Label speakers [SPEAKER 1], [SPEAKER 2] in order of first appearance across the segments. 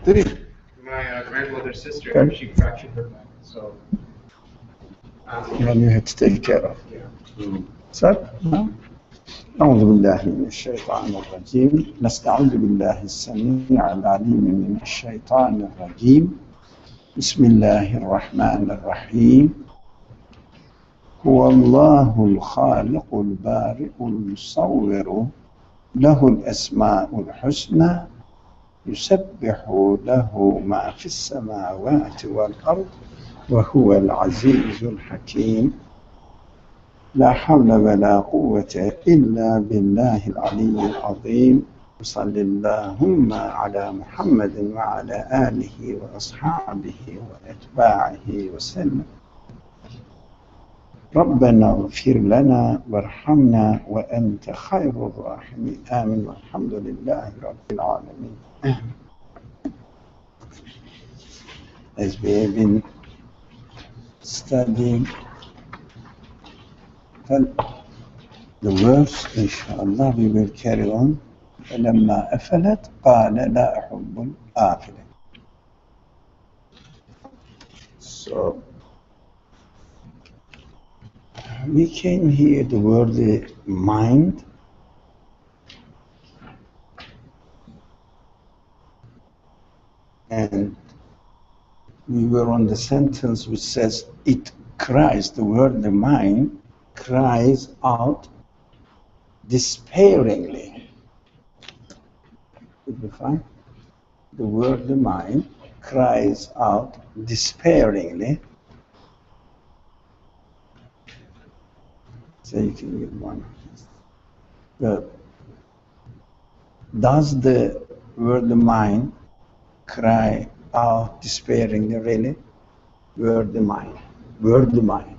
[SPEAKER 1] Did he?
[SPEAKER 2] My grandmother's sister, she fractured her back, so.
[SPEAKER 1] Well, you had to take care of.
[SPEAKER 2] Yeah.
[SPEAKER 1] صح؟ أعوذ بالله من الشيطان الرجيم نستعوذ بالله السميع العليم من الشيطان الرجيم بسم الله الرحمن الرحيم هو الله الخالق البارئ المصور له الأسماء الحسنى يسبح له ما في السماوات والأرض وهو العزيز الحكيم لا حول ولا قوة إلا بالله العلي العظيم صل اللهم على محمد وعلى آله وأصحابه وأتباعه وسلم ربنا اغفر لنا وارحمنا وأنت خير الراحمين آمين والحمد لله رب العالمين. As we have been studying the verse, inshallah, we will carry on. فلما أفلت قال لا أحب الآفلة. So, we came here the word mind. And we were on the sentence which says, it cries, the word the mind cries out despairingly. Did you find? The word the mind cries out despairingly. So you can get one. Does the word the mind cry out despairingly, really? Word the mind. Word the mind.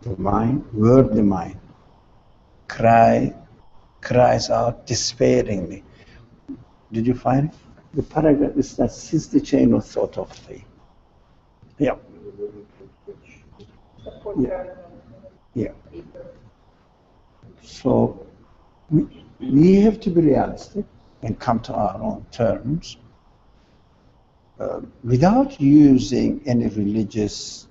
[SPEAKER 1] The mind, word the mind, cries out despairingly. Did you find it? The paragraph is that since the chain of thought of the. Yeah. Yeah. So we have to be realistic and come to our own terms without using any religious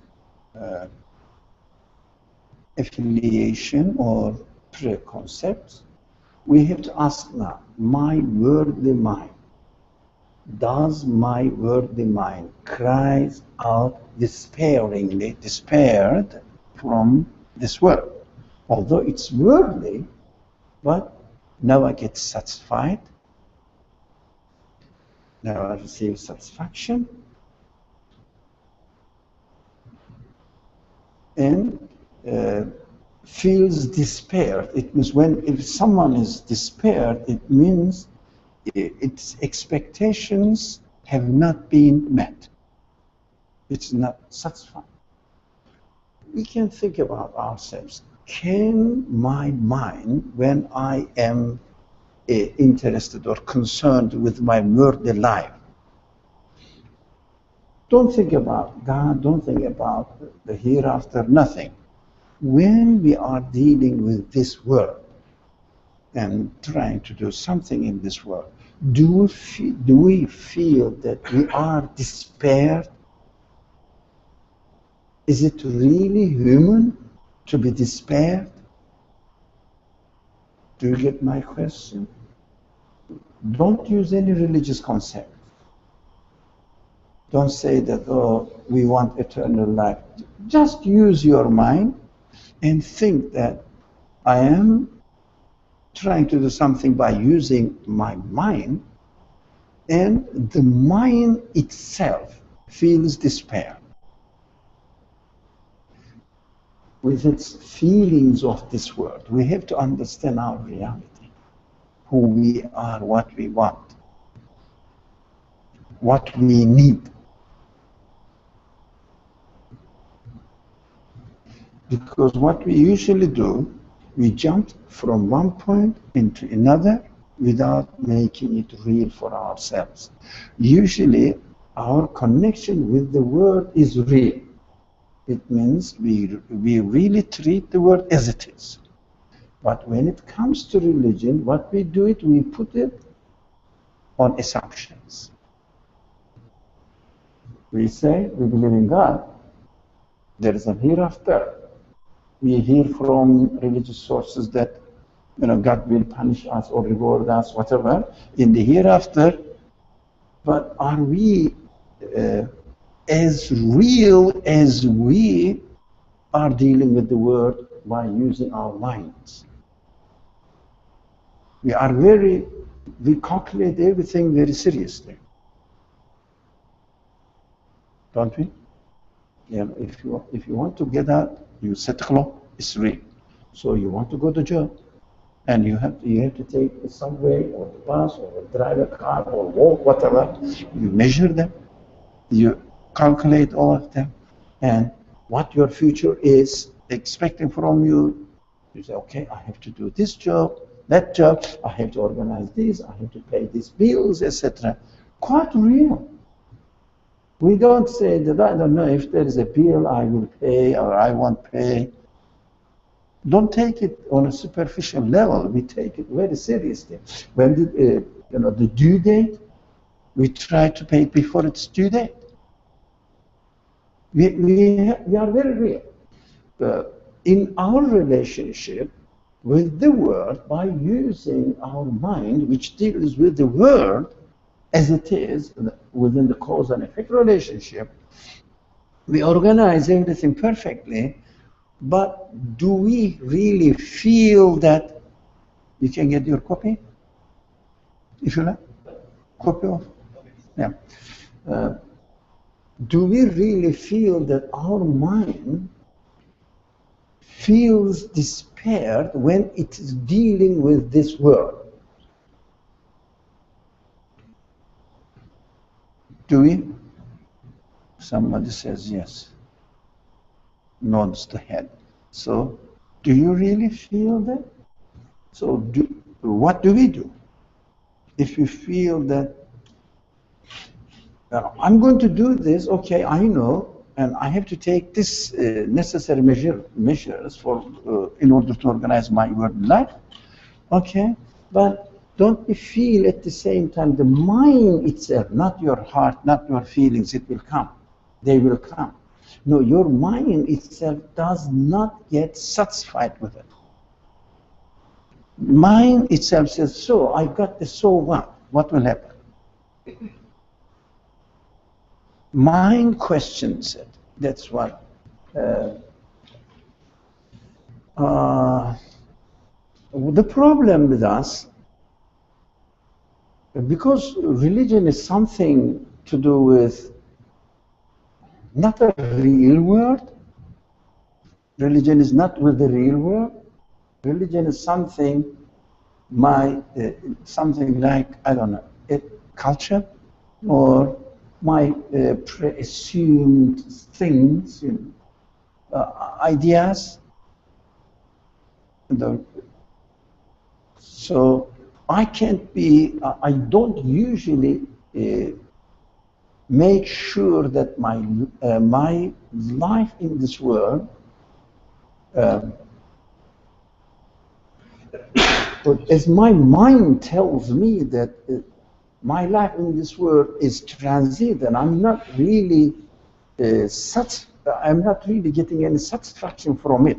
[SPEAKER 1] affiliation or preconcepts. We have to ask now, my worldly mind, does my worldly mind cries out despairingly, despaired from this world? Although it's worldly, but never gets satisfied, never receives satisfaction, and feels despaired. It means if someone is despaired, it means its expectations have not been met. It's not satisfied. We can think about ourselves. Can my mind, when I am interested or concerned with my worldly life, don't think about God, don't think about the hereafter, nothing. When we are dealing with this world and trying to do something in this world, do we feel that we are despaired? Is it really human to be despaired? Do you get my question? Don't use any religious concept. Don't say that, oh, we want eternal life. Just use your mind and think that I am trying to do something by using my mind, and the mind itself feels despair with its feelings of this world. We have to understand our reality, who we are, what we want, what we need. Because what we usually do, we jump from one point into another without making it real for ourselves. Usually, our connection with the world is real. It means we really treat the world as it is. But when it comes to religion, what we do we put it on assumptions. We say we believe in God. There is a hereafter. We hear from religious sources that God will punish us or reward us, whatever, in the hereafter. But are we as real as we are dealing with the world by using our minds? We calculate everything very seriously, don't we? If you want to get out, you set a clock. It's real. So you want to go to job, and you have to take a subway or the bus or drive a car or walk, whatever. You measure them, you calculate all of them, and what your future is expecting from you. You say, okay, I have to do this job, that job, I have to organize this, I have to pay these bills, etc. Quite real. We don't say that I don't know if there is a bill I will pay or I won't pay. Don't take it on a superficial level. We take it very seriously. When the due date, we try to pay before its due date. We are very real. In our relationship with the world, by using our mind, which deals with the world as it is within the cause and effect relationship, we organize everything perfectly. But do we really feel that? You can get your copy, if you like? Copy of? Yeah. Do we really feel that our mind feels despair when it is dealing with this world? Do we? Somebody says yes. Nods the head. So, do you really feel that? So, what do we do? If you feel that I'm going to do this, okay, I know, and I have to take this necessary measures in order to organize my world life, okay, but don't you feel at the same time the mind itself, not your heart, not your feelings, it will come. They will come. No, your mind itself does not get satisfied with it. Mind itself says, so I got the so what? What will happen? Mind questions it. That's what. The problem with us, because religion is something to do with not a real world. Religion is not with the real world. Religion is something like, I don't know, a culture or my pre-assumed things, ideas. So I don't usually make sure that my life in this world, but as my mind tells me that my life in this world is transit, and I'm not really I'm not really getting any satisfaction from it.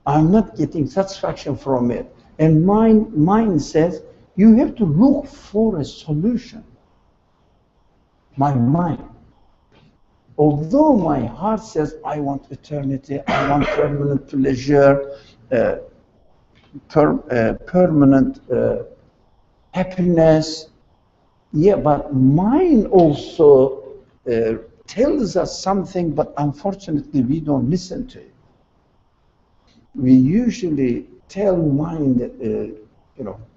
[SPEAKER 1] I'm not getting satisfaction from it. And my mind says, you have to look for a solution. My mind. Although my heart says, I want eternity, I want permanent pleasure, permanent happiness. Yeah, but mine also tells us something, but unfortunately we don't listen to it. We usually tell mind that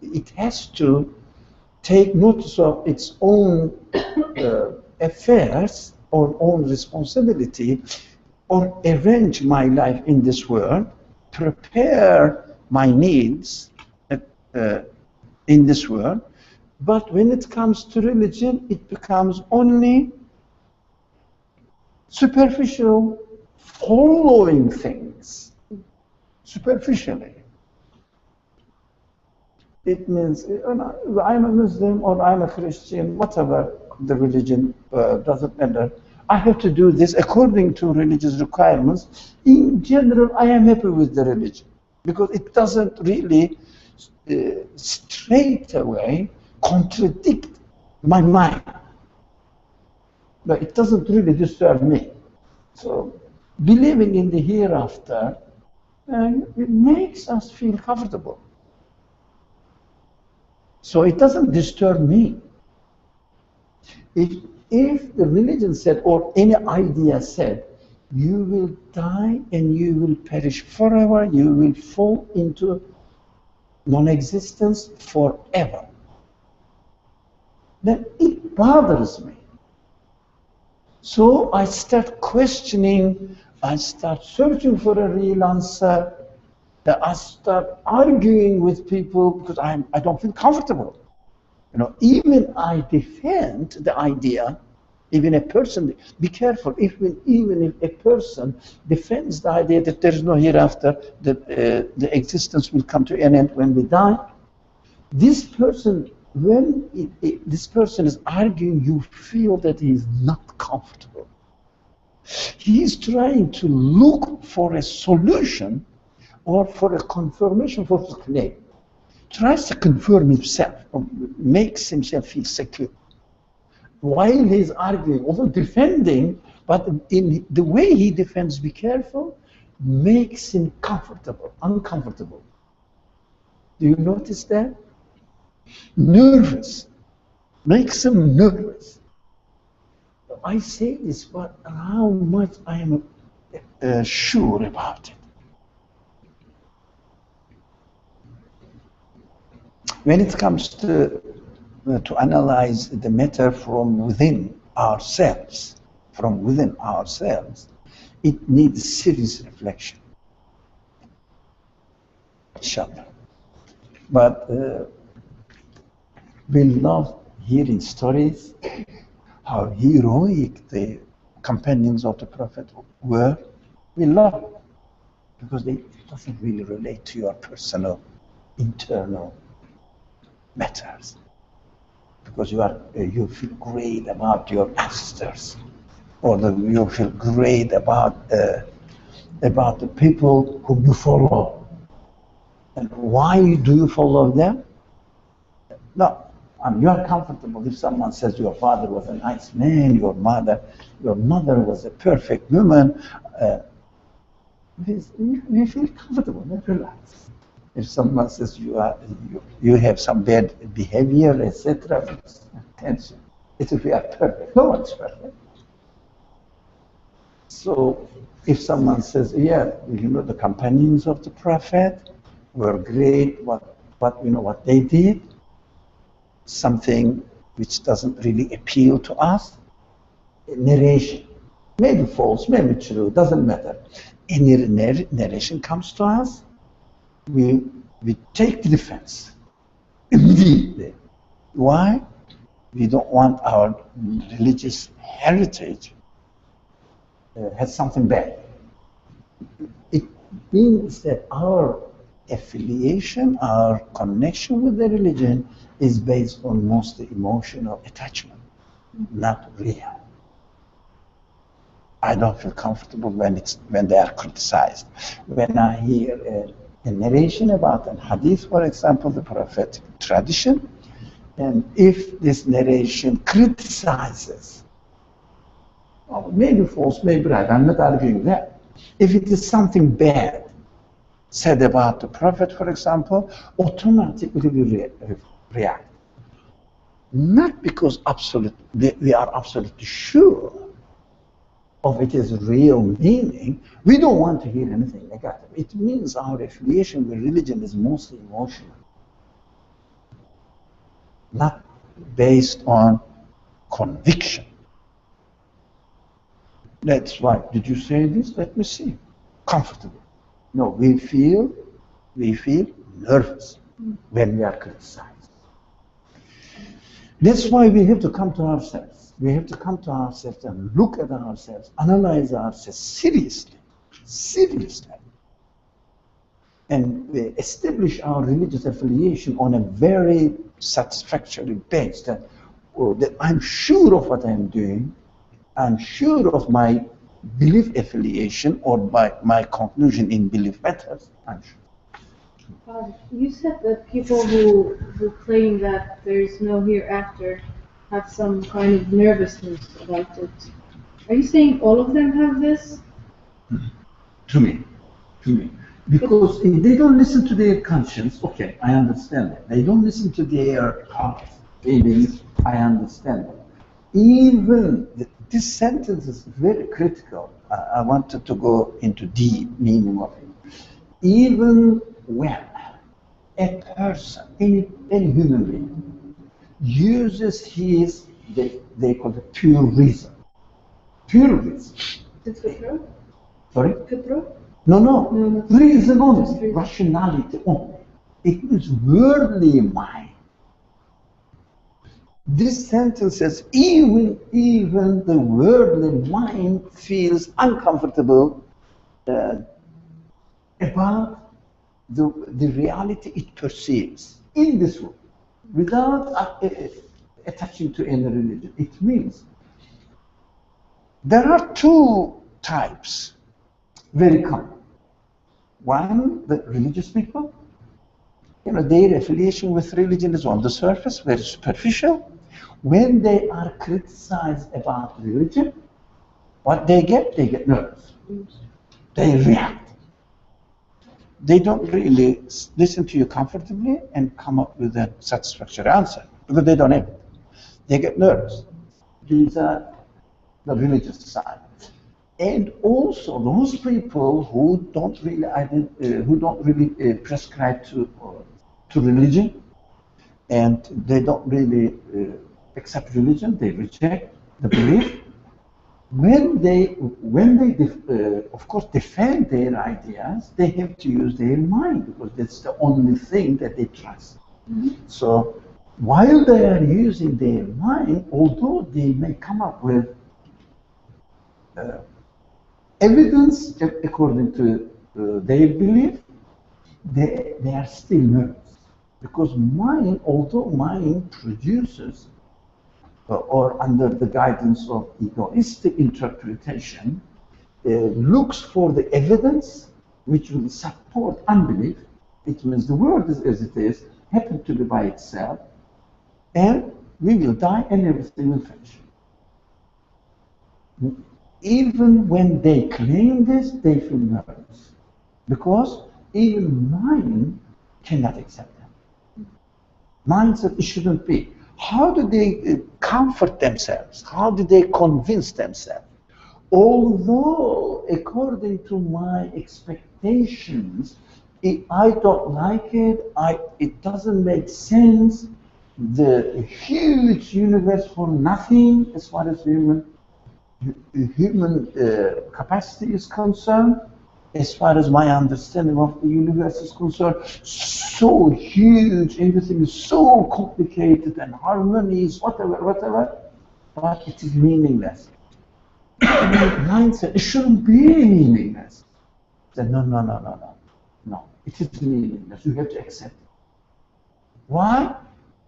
[SPEAKER 1] it has to take notice of its own affairs or own responsibility, or arrange my life in this world, prepare my needs in this world. But when it comes to religion, it becomes only superficial, following things, superficially. It means, I'm a Muslim or I'm a Christian, whatever the religion, doesn't matter. I have to do this according to religious requirements. In general, I am happy with the religion because it doesn't really straight away contradict my mind. But it doesn't really disturb me. So believing in the hereafter, it makes us feel comfortable. So it doesn't disturb me. If the religion said, or any idea said, you will die and you will perish forever, you will fall into non-existence forever, then it bothers me. So I start questioning, I start searching for a real answer, I start arguing with people because I don't feel comfortable. Even I defend the idea, even a person, be careful, even if a person defends the idea that there is no hereafter, that the existence will come to an end when we die, this person, when this person is arguing, you feel that he is not comfortable. He is trying to look for a solution or for a confirmation for his claim. Tries to confirm himself, or makes himself feel secure. While he's arguing, although defending, but in the way he defends, be careful, makes him uncomfortable. Do you notice that? Nervous. Makes him nervous. I say this, but how much I am sure about it. When it comes to analyze the matter from within ourselves, it needs serious reflection. Inshallah. But we love hearing stories, how heroic the companions of the Prophet were. We love it because it doesn't really relate to your personal, internal matters, because you feel great about your ancestors, or you feel great about the people whom you follow. And why do you follow them? No, you are comfortable if someone says your father was a nice man, your mother was a perfect woman. We feel comfortable, not relaxed. If someone says you have some bad behavior, etc., attention. It will be perfect. No one is perfect. So if someone says, yeah, the companions of the Prophet were great, what they did, something which doesn't really appeal to us, narration, maybe false, maybe true, doesn't matter. Any narration comes to us, we take the defense immediately. Why? We don't want our religious heritage has something bad. It means that our affiliation, our connection with the religion is based on mostly emotional attachment, not real. I don't feel comfortable when they are criticized. When I hear a narration about an hadith, for example, the prophetic tradition, and if this narration criticizes, maybe false, maybe right, I'm not arguing that. If it is something bad said about the prophet, for example, automatically we react. Not because we are absolutely sure of its real meaning. We don't want to hear anything negative. It means our affiliation with religion is mostly emotional, not based on conviction. That's why. Did you say this? Let me see. Comfortable. No, we feel nervous when we are criticized. That's why we have to come to ourselves. We have to come to ourselves and look at ourselves, analyze ourselves seriously. and we establish our religious affiliation on a very satisfactory base that I'm sure of what I'm doing, I'm sure of my belief affiliation or by my conclusion in belief matters, I'm sure.
[SPEAKER 3] You said that people who claim that there's no hereafter have some kind of nervousness about it. Are you saying all of them have this?
[SPEAKER 1] To me. Because if they don't listen to their conscience, okay, I understand that. They don't listen to their heart feelings, I understand that. Even this sentence is very critical. I wanted to go into deep meaning of it. Even when a person, any human being, uses his, they call it pure reason. Pure reason. Sorry? No. Reason only, rationality only. It means worldly mind. This sentence says even the worldly mind feels uncomfortable about the reality it perceives in this world without attaching to any religion. It means there are two types, very common. One, the religious people, their affiliation with religion is on the surface, very superficial. When they are criticized about religion, what they get nervous. They react. They don't really listen to you comfortably and come up with a satisfactory answer because they don't have it. They get nervous. These are the religious side. And also those people who don't really prescribe to religion, and they don't really accept religion. They reject the belief. When they of course defend their ideas, they have to use their mind because that's the only thing that they trust. Mm-hmm. So while they are using their mind, although they may come up with evidence according to their belief, they are still nervous. Because mind, although mind produces, or under the guidance of egoistic interpretation, looks for the evidence which will support unbelief. It means the world is as it is, happened to be by itself, and we will die and everything will finish. Even when they claim this, they feel nervous. Because even mind cannot accept them. Mind said it shouldn't be. How do they comfort themselves? How do they convince themselves? Although, according to my expectations, I don't like it, it doesn't make sense, the huge universe for nothing as far as human capacity is concerned, as far as my understanding of the universe is concerned, so huge, everything is so complicated and harmonies, whatever, but it is meaningless. Mind said, it shouldn't be meaningless. I said, no, it is meaningless, you have to accept it. Why?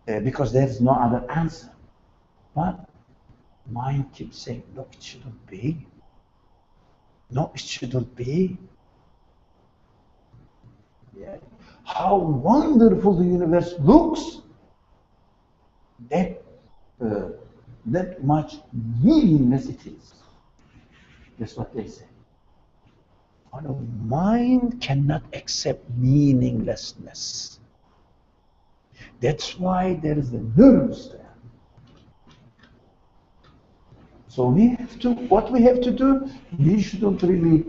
[SPEAKER 1] Because there's no other answer. But mind keeps saying, look, it shouldn't be. No, it shouldn't be. Yeah. How wonderful the universe looks, that much meaningless it is. That's what they say. Our mind cannot accept meaninglessness. That's why there is the nerves there. So what we have to do, we shouldn't really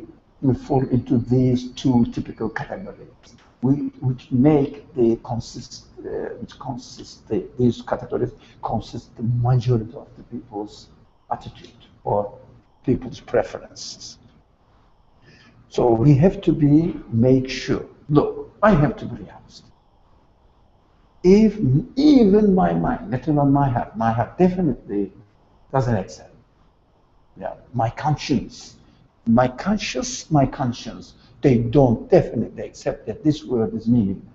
[SPEAKER 1] fall into these two typical categories, which make these categories consist the majority of the people's attitude or people's preferences. So we have to make sure. Look, I have to be honest. If even my mind, let alone my heart definitely doesn't accept. Yeah, my conscience they don't definitely accept that this world is meaningless.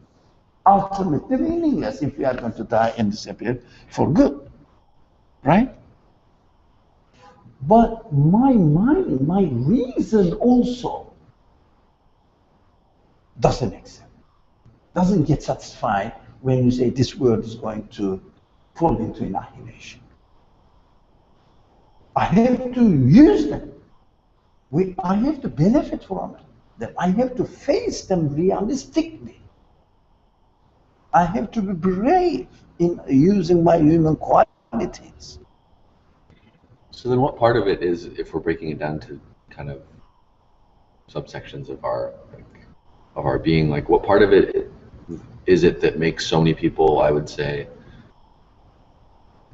[SPEAKER 1] Ultimately meaningless if we are going to die and disappear for good, right? But my mind, my reason also doesn't accept, doesn't get satisfied when you say this world is going to fall into annihilation. I have to use them. I have to benefit from them. I have to face them realistically. I have to be brave in using my human qualities.
[SPEAKER 4] So then what part of it is, if we're breaking it down to kind of subsections of our being, like what part of it is it that makes so many people, I would say,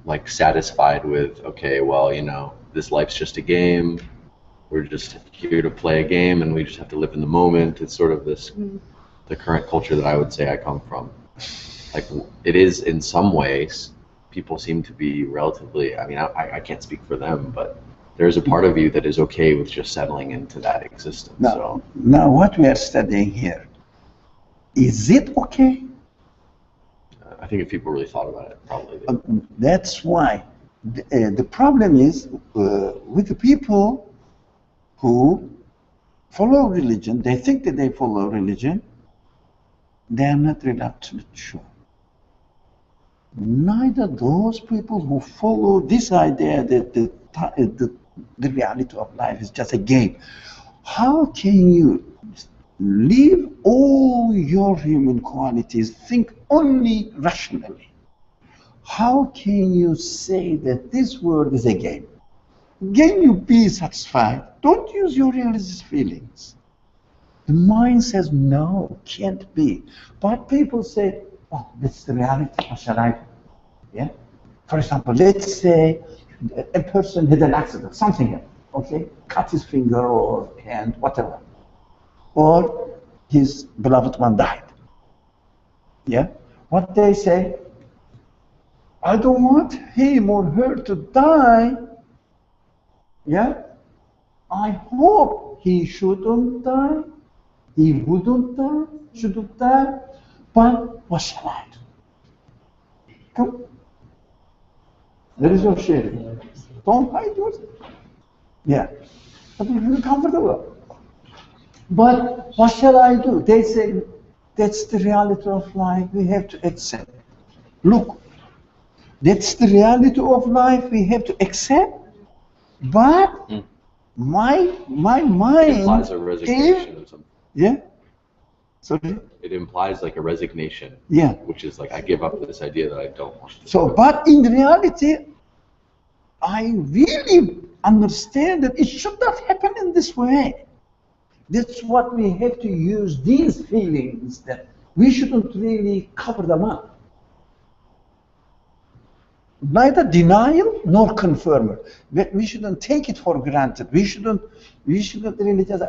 [SPEAKER 4] like satisfied with, okay, well, you know, this life's just a game, we're just here to play a game and we just have to live in the moment. It's sort of this, the current culture that I would say I come from. Like it is in some ways, people seem to be relatively, I mean, I can't speak for them, but there's a part of you that is okay with just settling into that existence.
[SPEAKER 1] Now what we are studying here, is it okay?
[SPEAKER 4] I think if people really thought about it, probably they
[SPEAKER 1] that's why. The problem is with the people who follow religion, they think that they follow religion, they are not really absolutely sure. Neither those people who follow this idea that the reality of life is just a game. How can you leave all your human qualities, think only rationally? How can you say that this world is a game? Can you be satisfied? Don't use your religious feelings. The mind says, no, can't be. But people say, oh, that's the reality, what shall I do? Yeah? For example, let's say a person had an accident, something, okay? Cut his finger or hand, whatever. Or his beloved one died. Yeah? What they say, I don't want him or her to die. Yeah? I hope he shouldn't die. He wouldn't die, shouldn't die. But what shall I do? Come. There is your sharing. Don't hide yourself. Yeah. But you feel comfortable. But what shall I do? They say, that's the reality of life. We have to accept. Look, that's the reality of life. We have to accept. But my mind
[SPEAKER 4] it implies a resignation of something.
[SPEAKER 1] Yeah. Sorry?
[SPEAKER 4] It implies like a resignation.
[SPEAKER 1] Yeah.
[SPEAKER 4] Which is like I give up this idea that I don't want to.
[SPEAKER 1] So, but in reality, I really understand that it should not happen in this way. That's what we have to use these feelings, that we shouldn't really cover them up. Neither denial nor confirm. We shouldn't take it for granted. We shouldn't really just,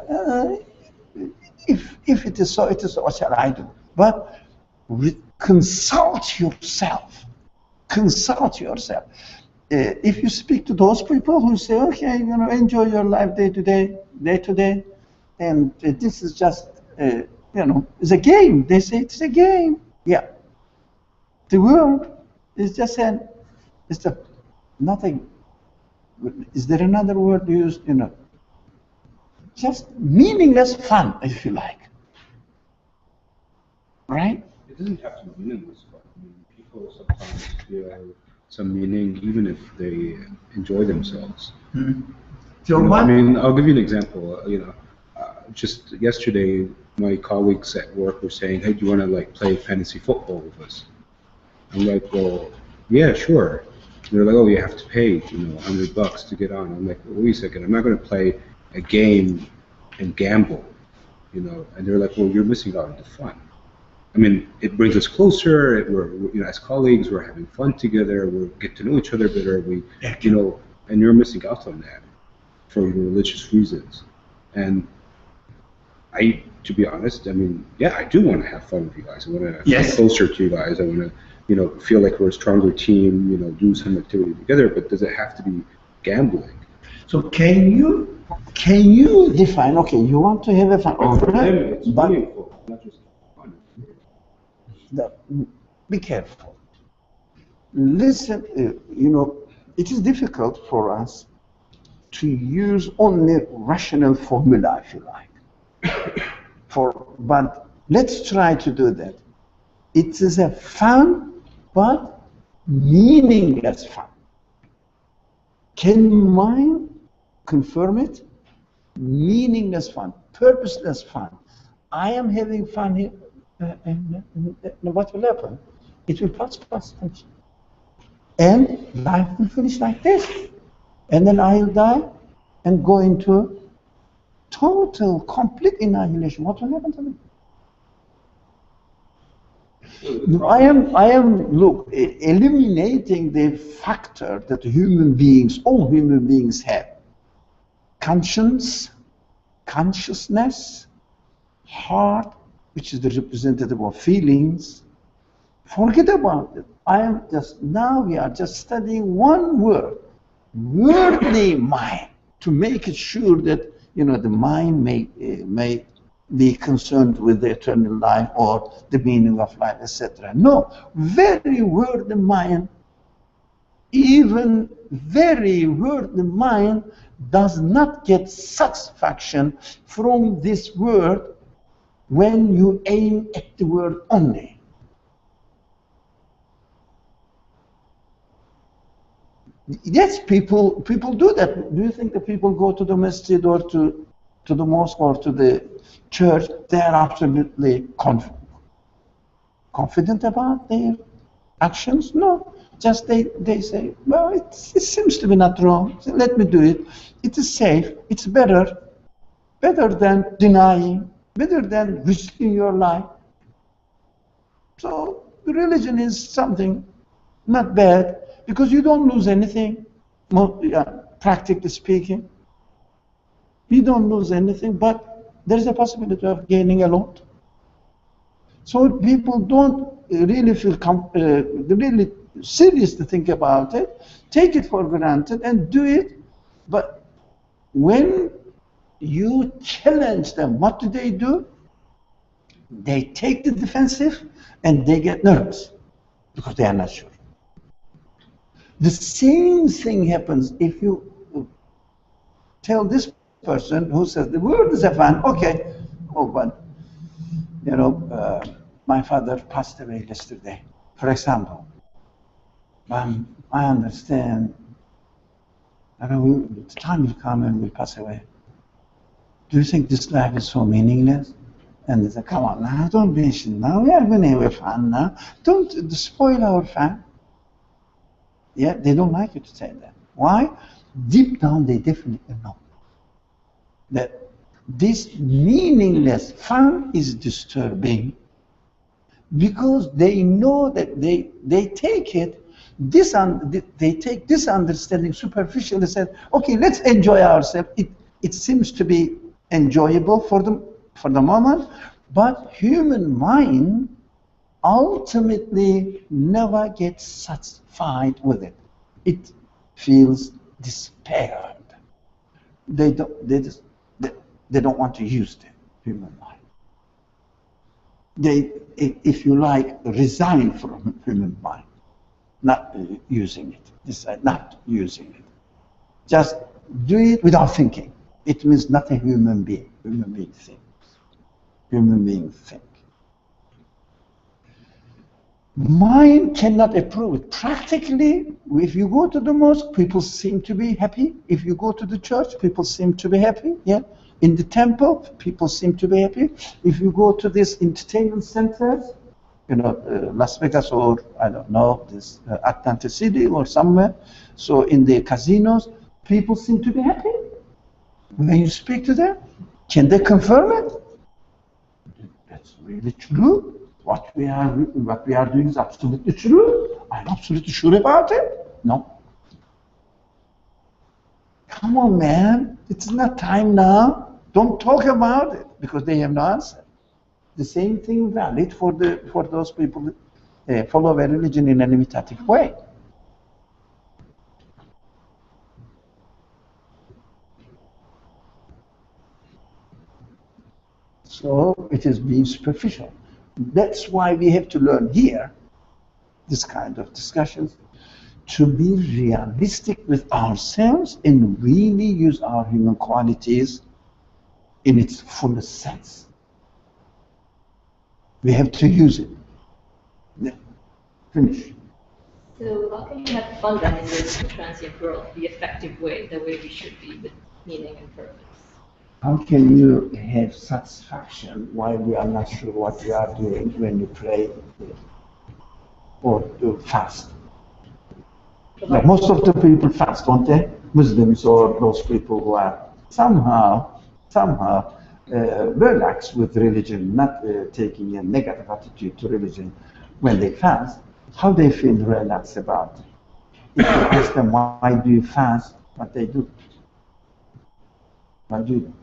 [SPEAKER 1] if it is so, it is so, what shall I do? But consult yourself. Consult yourself. If you speak to those people who say, okay, you know, enjoy your life day to day, and this is just, you know, it's a game. They say it's a game. Yeah. The world is just nothing. Is there another word used? You know, just meaningless fun, if you like. Right?
[SPEAKER 5] It doesn't have to be meaningless fun. I mean, people sometimes feel some meaning even if they enjoy themselves.
[SPEAKER 1] Mm-hmm.
[SPEAKER 5] I mean, I'll give you an example. Just yesterday, my colleagues at work were saying, "Hey, do you want to like play fantasy football with us?" I'm like, "Well, yeah, sure." They're like, "Oh, you have to pay, $100 to get on." I'm like, well, "Wait a second, I'm not going to play a game and gamble, And they're like, "Well, you're missing out on the fun." I mean, it brings us closer. We're as colleagues, we're having fun together. We get to know each other better. And you're missing out on that for your religious reasons. And to be honest, I mean, yeah, I do want to have fun with you guys. I want to get closer to you guys. I want to, feel like we're a stronger team. Do some activity together. But does it have to be gambling?
[SPEAKER 1] So can you define? Okay, you want to have a fun,
[SPEAKER 5] For them, it's
[SPEAKER 1] but
[SPEAKER 5] meaningful, not just fun.
[SPEAKER 1] be careful. Listen, it is difficult for us to use only rational formula, if you like. But let's try to do that. It is a fun, but meaningless fun. Can mind confirm it? Meaningless fun, purposeless fun. I am having fun here, and what will happen? It will pass, and life will finish like this. And then I'll die and go into total, complete annihilation. What will happen to me? I am, look, eliminating the factor that all human beings have. Conscience, consciousness, heart, which is the representative of feelings. Forget about it. We are just studying one word, worldly mind, to make it sure that, the mind may be concerned with the eternal life or the meaning of life, etc. No, very worldly mind, even very worldly mind does not get satisfaction from this word when you aim at the word only. Yes, people do that. Do you think that people go to the masjid or to the mosque or to the church, they are absolutely confident about their actions? No. Just they say, well, it seems to be not wrong, so let me do it. It is safe, it's better than denying, better than risking your life. So religion is something not bad, because you don't lose anything, practically speaking. You don't lose anything, but there is a possibility of gaining a lot. So people don't really feel really serious to think about it, take it for granted and do it. But when you challenge them, what do? They take the defensive and they get nervous because they are not sure. The same thing happens if you tell this person who says the word is a fan, okay, but my father passed away yesterday, for example. I understand. The time will come and we'll pass away. Do you think this life is so meaningless? And they say, come on now, don't mention now. We are going to have a fun now. Don't spoil our fun. Yeah, they don't like you to say that. Why? Deep down, they definitely know that this meaningless fun is disturbing, because they know that they take it. They take this understanding superficially and say, okay, let's enjoy ourselves. It seems to be enjoyable for the moment, but human mind ultimately never gets satisfied with it. It feels despaired. They don't want to use the human mind. They, if you like, resign from human mind. Not using it. Not using it. Just do it without thinking. It means not a human being. Human being thinks. Human beings think. Mind cannot approve it. Practically, if you go to the mosque, people seem to be happy. If you go to the church, people seem to be happy. Yeah. In the temple, people seem to be happy. If you go to these entertainment centers, Las Vegas or, I don't know, this Atlantic City or somewhere. So in the casinos, people seem to be happy. When you speak to them, can they confirm it? That's really true. What we are doing is absolutely true. I'm absolutely sure about it. No. Come on, man. It's not time now. Don't talk about it, because they have no answer. The same thing valid for those people who follow a religion in an imitative way. So it is being superficial. That's why we have to learn here, this kind of discussions, to be realistic with ourselves and really use our human qualities in its fullest sense. We have to use it. Yeah. Finish.
[SPEAKER 6] So how can you have fun then in this transient world, the effective way, the way we should be with meaning and purpose?
[SPEAKER 1] How can you have satisfaction while we are not sure what we are doing when you pray or do fast? Like most of the people fast, don't they? Muslims or those people who are somehow relaxed with religion, not taking a negative attitude to religion when they fast. How they feel relaxed about it? If you ask them why do you fast, what they do? What do you do?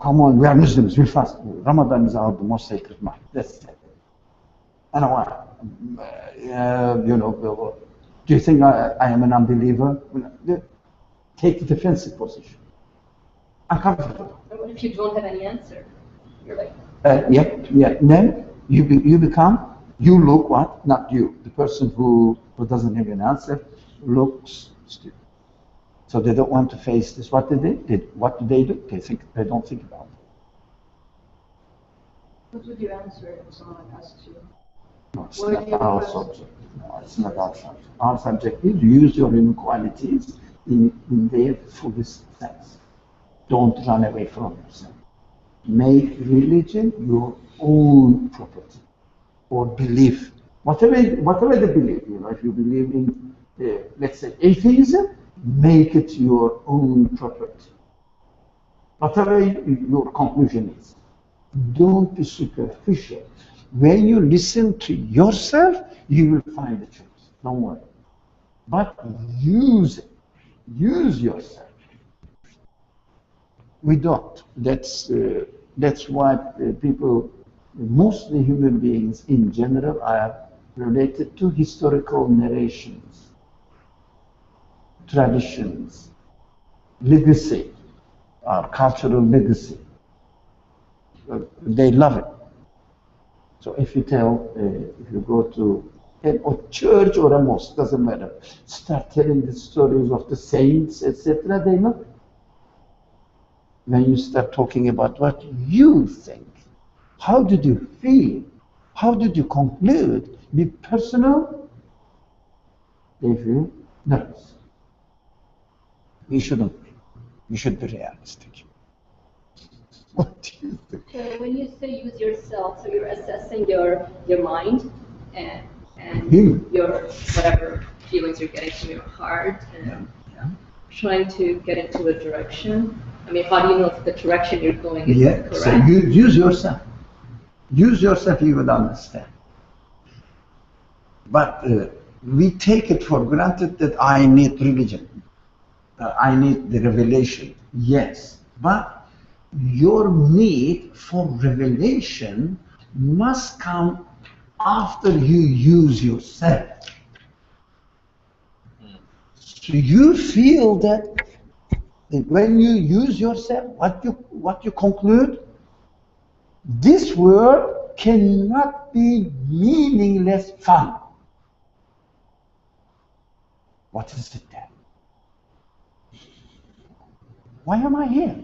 [SPEAKER 1] Come on, we are Muslims, we fast. Ramadan is our most sacred month. That's it. And do you think I am an unbeliever? Take the defensive position. Uncomfortable.
[SPEAKER 6] What if you don't have any answer? You're like,
[SPEAKER 1] Then you become, you look what? Not you. The person who doesn't have an answer looks stupid. So they don't want to face this. What did they do? What do? They don't think about it.
[SPEAKER 3] What would you answer if someone asked you?
[SPEAKER 1] No, it's not our subject. No, it's not our subject. Our subject is use your inequalities in their fullest sense. Don't run away from yourself. Make religion your own property or belief. Whatever they believe, if you believe in, let's say, atheism, make it your own property. Whatever your conclusion is, don't be superficial. When you listen to yourself, you will find the truth. Don't worry. But use it. Use yourself. We don't. That's why people, mostly human beings in general, are related to historical narrations, traditions, legacy, cultural legacy. They love it. So if you go to a church or a mosque, doesn't matter, start telling the stories of the saints, etc., they love it. When you start talking about what you think, how did you feel, how did you conclude, be personal, they feel nervous. We shouldn't be. We should be realistic. What do you think?
[SPEAKER 6] so when you say use yourself, so you're assessing your mind and your whatever feelings you're getting from your heart and trying to get into a direction. I mean, how do you know if the direction you're going is correct?
[SPEAKER 1] So you use yourself. Use yourself, you will understand. But we take it for granted that I need religion. I need the revelation. Yes, but your need for revelation must come after you use yourself. So you feel that when you use yourself, what you conclude, this world cannot be meaningless fun. What is it then? Why am I here?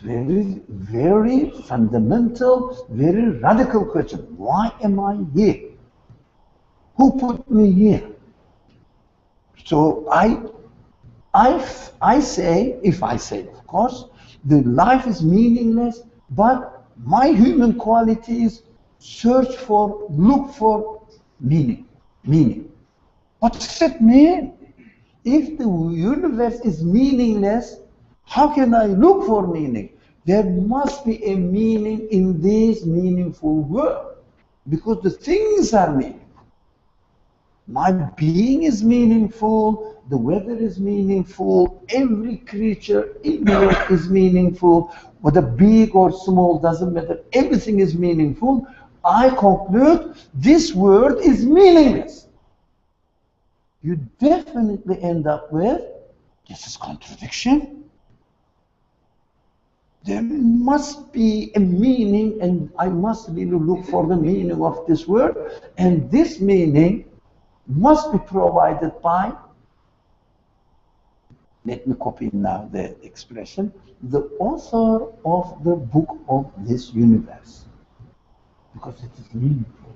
[SPEAKER 1] Very, very fundamental, very radical question. Why am I here? Who put me here? So I say, if I say, of course, the life is meaningless, but my human qualities look for meaning. What does it mean? If the universe is meaningless, how can I look for meaning? There must be a meaning in this meaningful world, because the things are meaningful. My being is meaningful, the weather is meaningful, every creature in the earth is meaningful, whether big or small, doesn't matter, everything is meaningful. I conclude this world is meaningless. You definitely end up with, this is contradiction. There must be a meaning, and I must really look for the meaning of this word, and this meaning must be provided by, let me copy now the expression, the author of the book of this universe, because it is meaningful.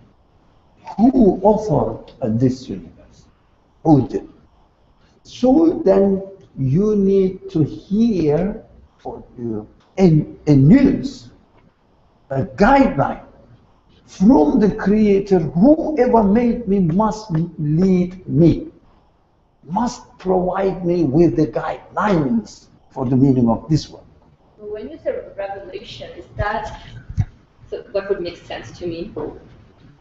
[SPEAKER 1] Who authored this universe? Who did? So then you need to hear a news, a guideline from the Creator. Whoever made me must lead me, must provide me with the guidelines for the meaning of this one.
[SPEAKER 6] When you say revelation, is that so what would make sense to me?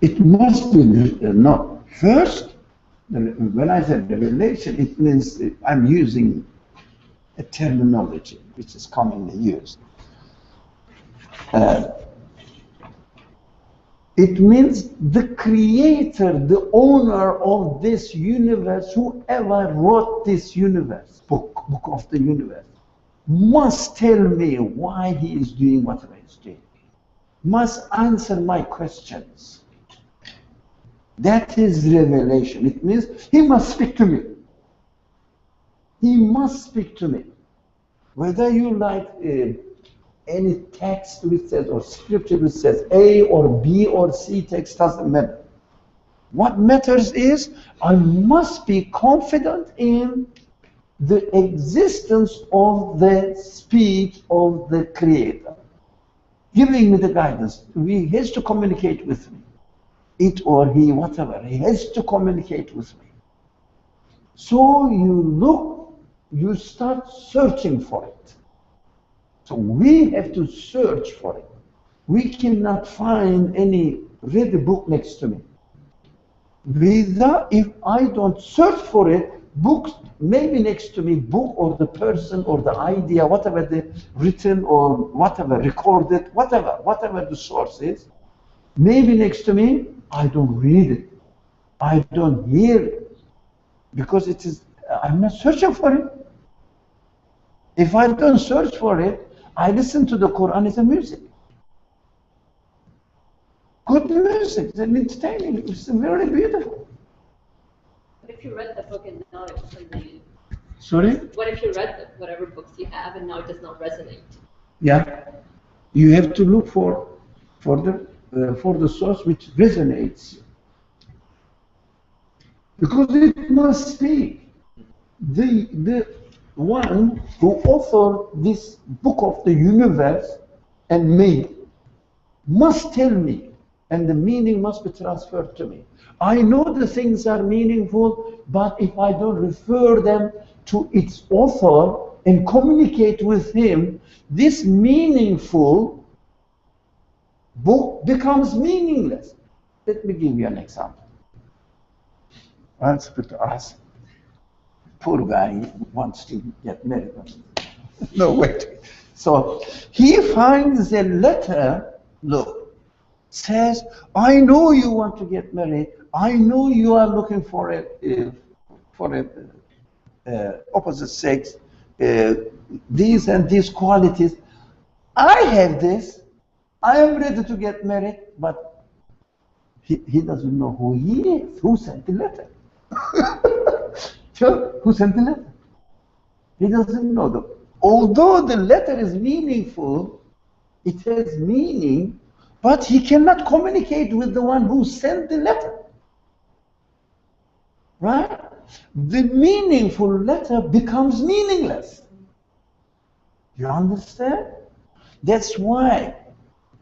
[SPEAKER 1] It must be no. First, when I say revelation, it means I'm using a terminology which is commonly used. It means the creator, the owner of this universe, whoever wrote this universe, book of the universe, must tell me why he is doing whatever he's doing. Must answer my questions. That is revelation. It means he must speak to me. He must speak to me. Whether you like any text which says, or scripture which says A or B or C text, doesn't matter. What matters is I must be confident in the existence of the speech of the Creator, giving me the guidance. He has to communicate with me. It or he, whatever, he has to communicate with me. So you look, you start searching for it. So we have to search for it. We cannot find any read book next to me. Without, if I don't search for it, books maybe next to me, book or the person or the idea, whatever the written or whatever recorded, whatever the source is, maybe next to me, I don't read it. I don't hear it. Because it is, I'm not searching for it. If I don't search for it, I listen to the Quran as a music. Good music, it's entertaining, it's very beautiful.
[SPEAKER 6] What if you read the book and now it doesn't resonate?
[SPEAKER 1] Sorry?
[SPEAKER 6] What if you read whatever books you have and now it does not resonate?
[SPEAKER 1] Yeah. You have to look for the source which resonates. Because it must speak. The one who authored this book of the universe and made must tell me, and the meaning must be transferred to me. I know the things are meaningful, but if I don't refer them to its author and communicate with him, this meaningful book becomes meaningless. Let me give you an example. Once put us, poor guy wants to get married. No, wait. So he finds a letter, look, says, I know you want to get married. I know you are looking for a opposite sex, these and these qualities. I have this. I am ready to get married, but he doesn't know who he is. Who sent the letter? Sure, who sent the letter? He doesn't know them. Although the letter is meaningful, it has meaning, but he cannot communicate with the one who sent the letter. Right? The meaningful letter becomes meaningless. You understand? That's why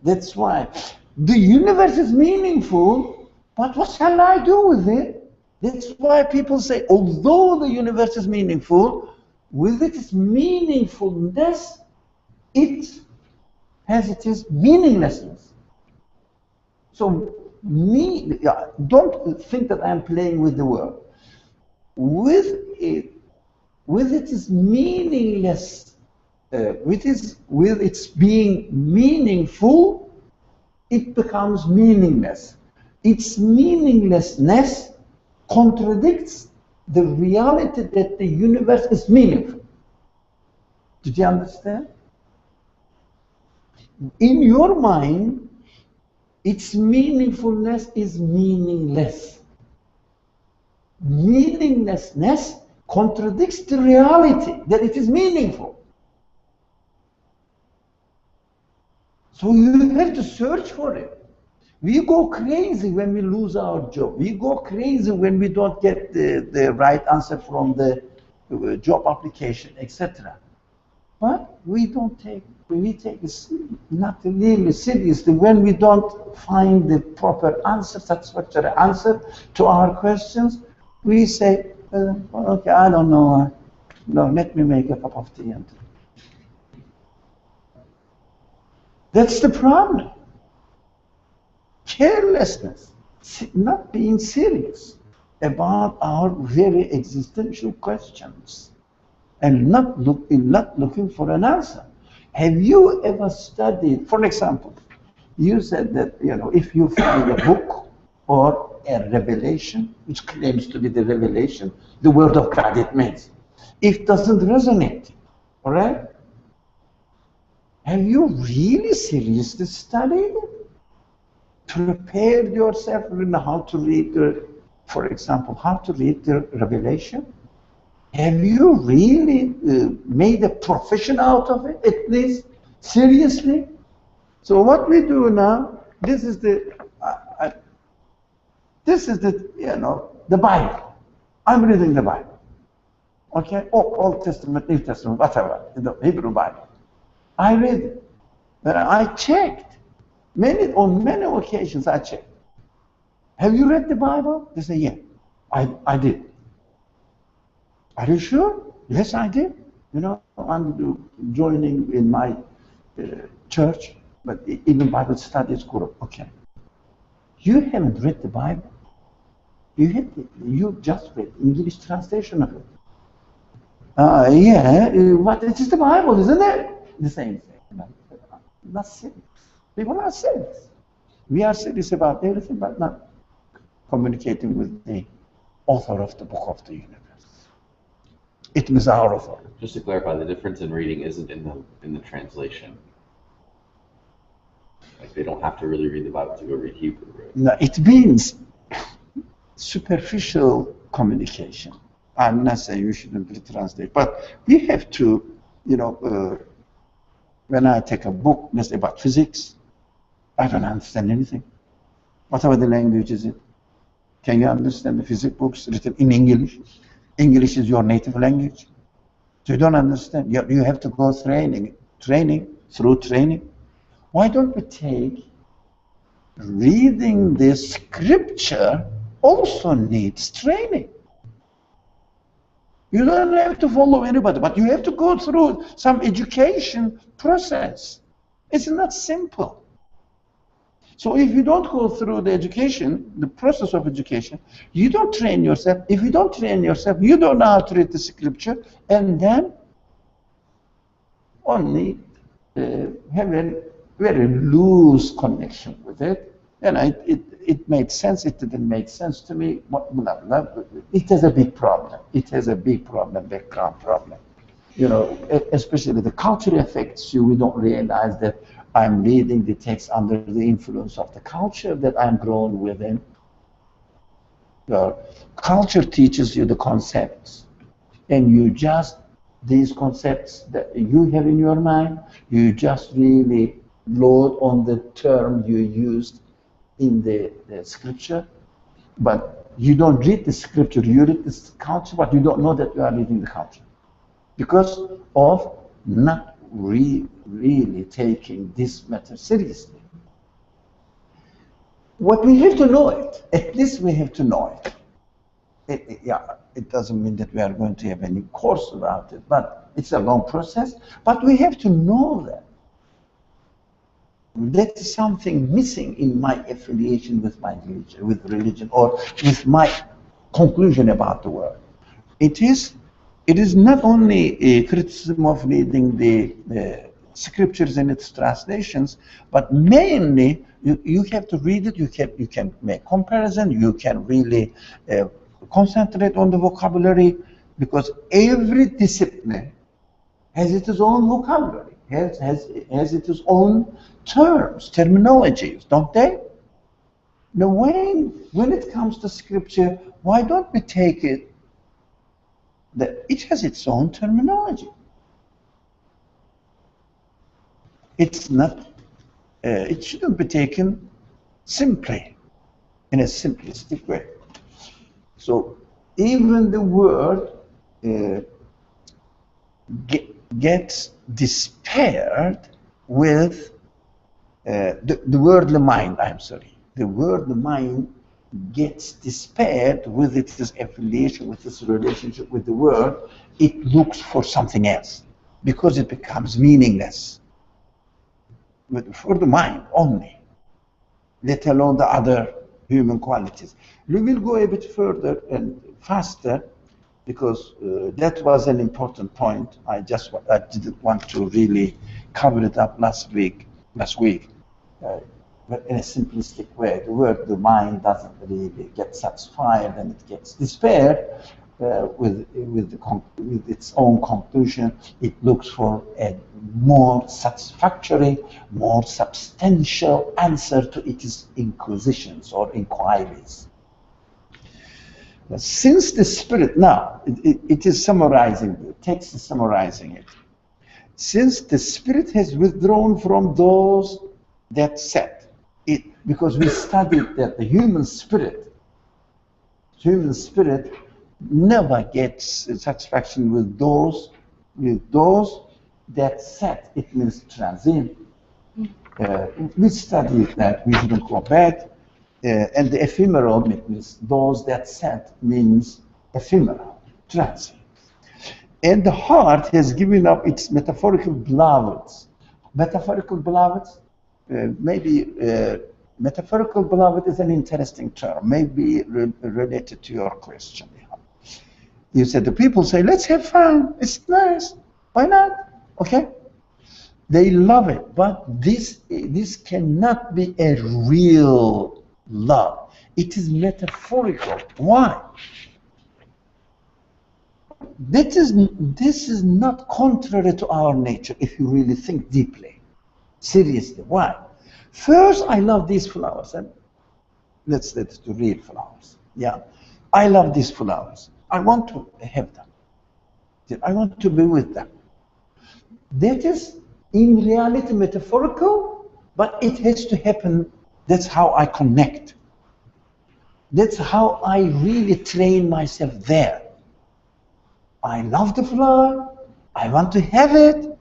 [SPEAKER 1] the universe is meaningful, but what shall I do with it? That's why people say, although the universe is meaningful, with its meaningfulness, it has its meaninglessness. So, don't think that I'm playing with the word. With its meaningless, with its being meaningful, it becomes meaningless. Its meaninglessness contradicts the reality that the universe is meaningful. Did you understand? In your mind, its meaningfulness is meaningless. Meaninglessness contradicts the reality that it is meaningful. So you have to search for it. We go crazy when we lose our job. We go crazy when we don't get the right answer from the job application, etc. But we take it not really seriously when we don't find the proper answer, satisfactory answer to our questions. We say, okay, I don't know. No, let me make a cup of tea. And that's the problem. Carelessness, not being serious about our very existential questions, and not looking for an answer. Have you ever studied, for example, you said that, if you find a book or a revelation, which claims to be the revelation, the word of God, it means, it doesn't resonate, all right? Have you really seriously studied it? Prepared yourself in how to read for example, how to read the revelation? Have you really made a profession out of it, at least, seriously? So what we do now, this is the the Bible. I'm reading the Bible. Okay, Old Testament, New Testament, whatever, the Hebrew Bible. I read it. I checked. On many occasions I checked. Have you read the Bible? They say, yeah, I did. Are you sure? Yes, I did. I'm joining in my church, but even Bible studies group. Okay. You haven't read the Bible. You just read English translation of it. Yeah, but it is the Bible, isn't it? The same thing. Not serious. People are serious. We are serious about everything, but not communicating with the author of the book of the universe. It is our author.
[SPEAKER 4] Just to clarify, the difference in reading isn't in the translation. Like they don't have to really read the Bible to go read Hebrew, right?
[SPEAKER 1] No, it means superficial communication. I'm not saying you shouldn't translate, but we have to, when I take a book, let's say about physics, I don't understand anything. Whatever the language is it. Can you understand the physics books written in English? English is your native language. So you don't understand. You have to go through training. Why don't we take reading the scripture also needs training? You don't have to follow anybody, but you have to go through some education process. It's not simple. So if you don't go through the process of education, you don't train yourself. If you don't train yourself, you don't know how to read the scripture, and then only have a very loose connection with it. And it made sense, it didn't make sense to me. It has a big problem. It has a big problem, background problem. Especially the culture affects you. We don't realize that I'm reading the text under the influence of the culture that I'm grown within. Your culture teaches you the concepts, and these concepts that you have in your mind, you just really load on the term you used in the scripture, but you don't read the scripture, you read the culture, but you don't know that you are reading the culture because of not really taking this matter seriously. What we have to know it, at least we have to know it. It doesn't mean that we are going to have any course about it, but it's a long process, but we have to know that. That is something missing in my affiliation with my religion, or with my conclusion about the world. It is not only a criticism of reading the scriptures and its translations, but mainly you have to read it. You can make comparison. You can really concentrate on the vocabulary, because every discipline has its own vocabulary. has its own terms, terminologies, don't they? Now, when it comes to scripture, why don't we take it that it has its own terminology? It's not, it shouldn't be taken simply, in a simplistic way. So even the word gets despaired with the word the mind, I'm sorry. The word the mind gets despaired with its affiliation, with its relationship with the word. It looks for something else because it becomes meaningless. For the mind only, let alone the other human qualities. We will go a bit further and faster because that was an important point. I didn't want to really cover it up last week. But in a simplistic way, the mind doesn't really get satisfied and it gets despaired with its own conclusion. It looks for a more satisfactory, more substantial answer to its inquisitions or inquiries. Since the spirit, now, it is summarizing, the text is summarizing it. Since the spirit has withdrawn from those that said, because we studied that the human spirit never gets satisfaction with those that set. It means transient. We studied that we shouldn't go back. And the ephemeral means those that set means ephemeral, transient. And the heart has given up its metaphorical beloveds. Metaphorical beloveds? Metaphorical beloved is an interesting term, maybe related to your question. You said the people say, let's have fun, it's nice, why not? Okay? They love it, but this cannot be a real love. It is metaphorical. Why? This is not contrary to our nature if you really think deeply. Seriously, why? First, I love these flowers, and let's the real flowers. Yeah, I love these flowers. I want to have them. I want to be with them. That is, in reality, metaphorical, but it has to happen. That's how I connect. That's how I really train myself there. I love the flower. I want to have it.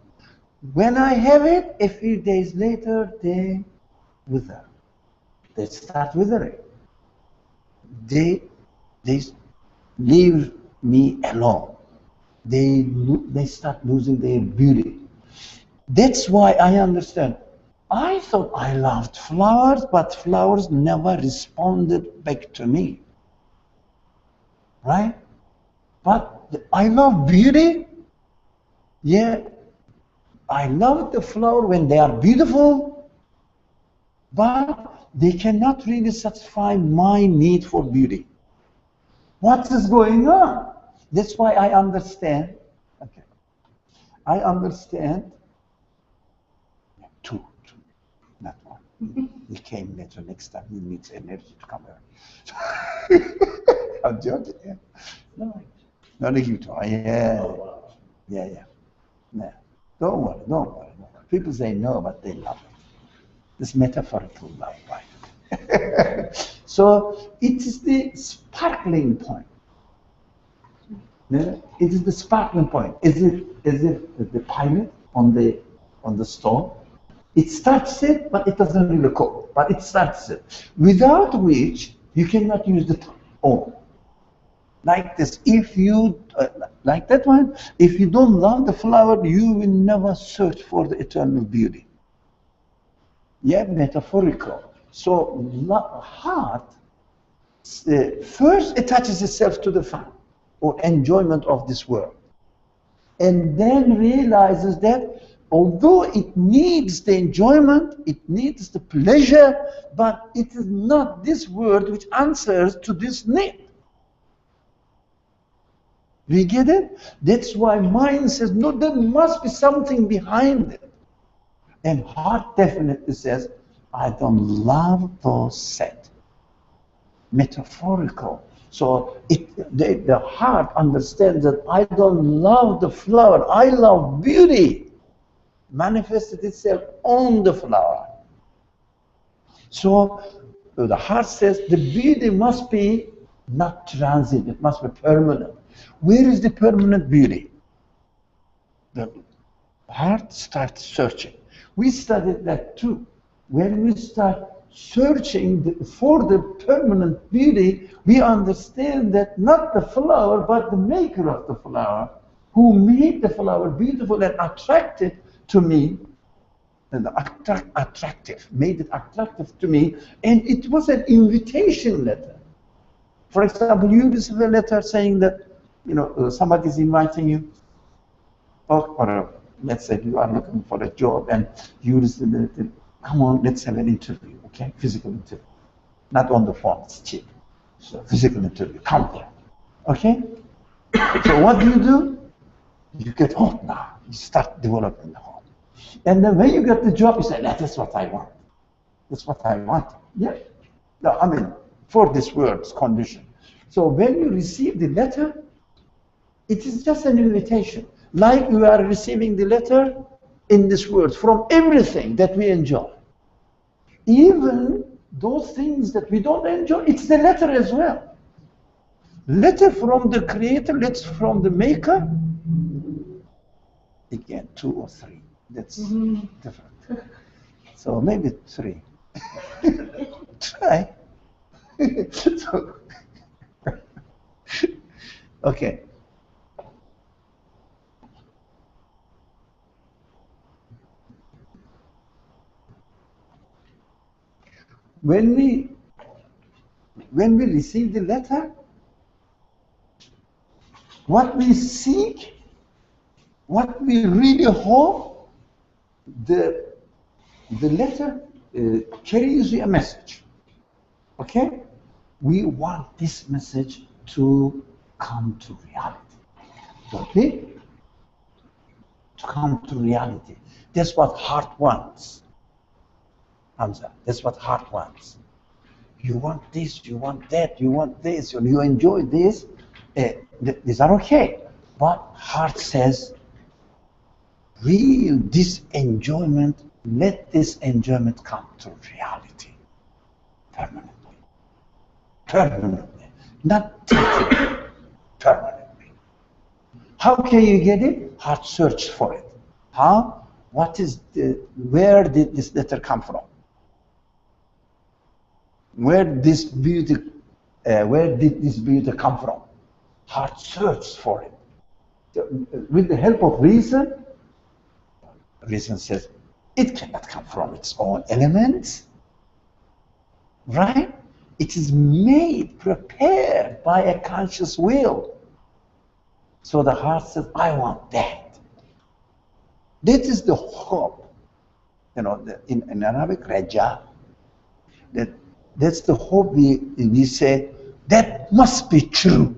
[SPEAKER 1] When I have it, a few days later, they wither. They start withering. They leave me alone. They start losing their beauty. That's why I understand. I thought I loved flowers, but flowers never responded back to me. Right? But I love beauty. Yeah, I love the flower when they are beautiful, but they cannot really satisfy my need for beauty. What is going on? That's why I understand. Okay, I understand. Two, not one. He came later. Next time he needs energy to come here. I'm joking. Yeah. No, not a huge one. Yeah. No. Don't worry. People say no, but they love it. This metaphorical love, right? So it is the sparkling point. It is the sparkling point. Is it the pilot on the stone? It starts it, but it doesn't really cook. But it starts it. Without which you cannot use the oil. Like this, if you like that one, if you don't love the flower, you will never search for the eternal beauty. Yeah, metaphorical. So heart first attaches itself to the fun or enjoyment of this world, and then realizes that although it needs the enjoyment, it needs the pleasure, but it is not this world which answers to this need. We get it? That's why mind says, no, there must be something behind it. And heart definitely says, I don't love those set. Metaphorical. So the heart understands that I don't love the flower, I love beauty. Manifested itself on the flower. So the heart says the beauty must be not transient, it must be permanent. Where is the permanent beauty? The heart starts searching. We studied that too. When we start searching for the permanent beauty, we understand that not the flower, but the maker of the flower, who made the flower beautiful and attractive to me, and attractive, made it attractive to me, and it was an invitation letter. For example, you receive a letter saying that, somebody is inviting you, or let's say you are looking for a job and you receive a letter, come on, let's have an interview, okay? Physical interview. Not on the phone, it's cheap. So physical interview, come there, okay? So what do? You get hot now. You start developing the home. And then when you get the job, you say, that's what I want. That's what I want. Yeah. No, I mean, for this world's condition. So when you receive the letter, it is just an invitation. Like you are receiving the letter in this world from everything that we enjoy. Even those things that we don't enjoy, it's the letter as well. Letter from the Creator, letter from the Maker. Again, 2 or 3. That's different. So maybe 3. Try. So, okay. When we receive the letter, what we seek, what we really hope, the letter carries you a message. Okay? We want this message to come to reality. Okay? To come to reality. That's what heart wants. Hamza, that's what heart wants. You want this, you want that, you want this, you enjoy this. These are okay. But heart says, this enjoyment, let this enjoyment come to reality. Permanently. Permanently. Not temporarily. Permanently. How can you get it? Heart search for it. How? Where did this letter come from? Where did this beauty come from? Heart searches for it. With the help of reason says it cannot come from its own elements. Right? It is made, prepared by a conscious will. So the heart says, I want that. That is the hope. In Arabic, raja. That's the hope we say, that must be true.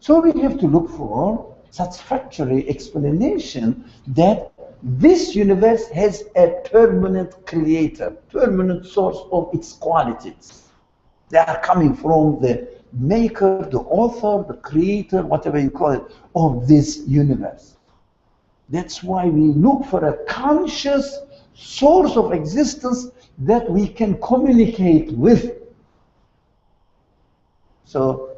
[SPEAKER 1] So we have to look for satisfactory explanation that this universe has a permanent creator, permanent source of its qualities. They are coming from the maker, the author, the creator, whatever you call it, of this universe. That's why we look for a conscious source of existence that we can communicate with. So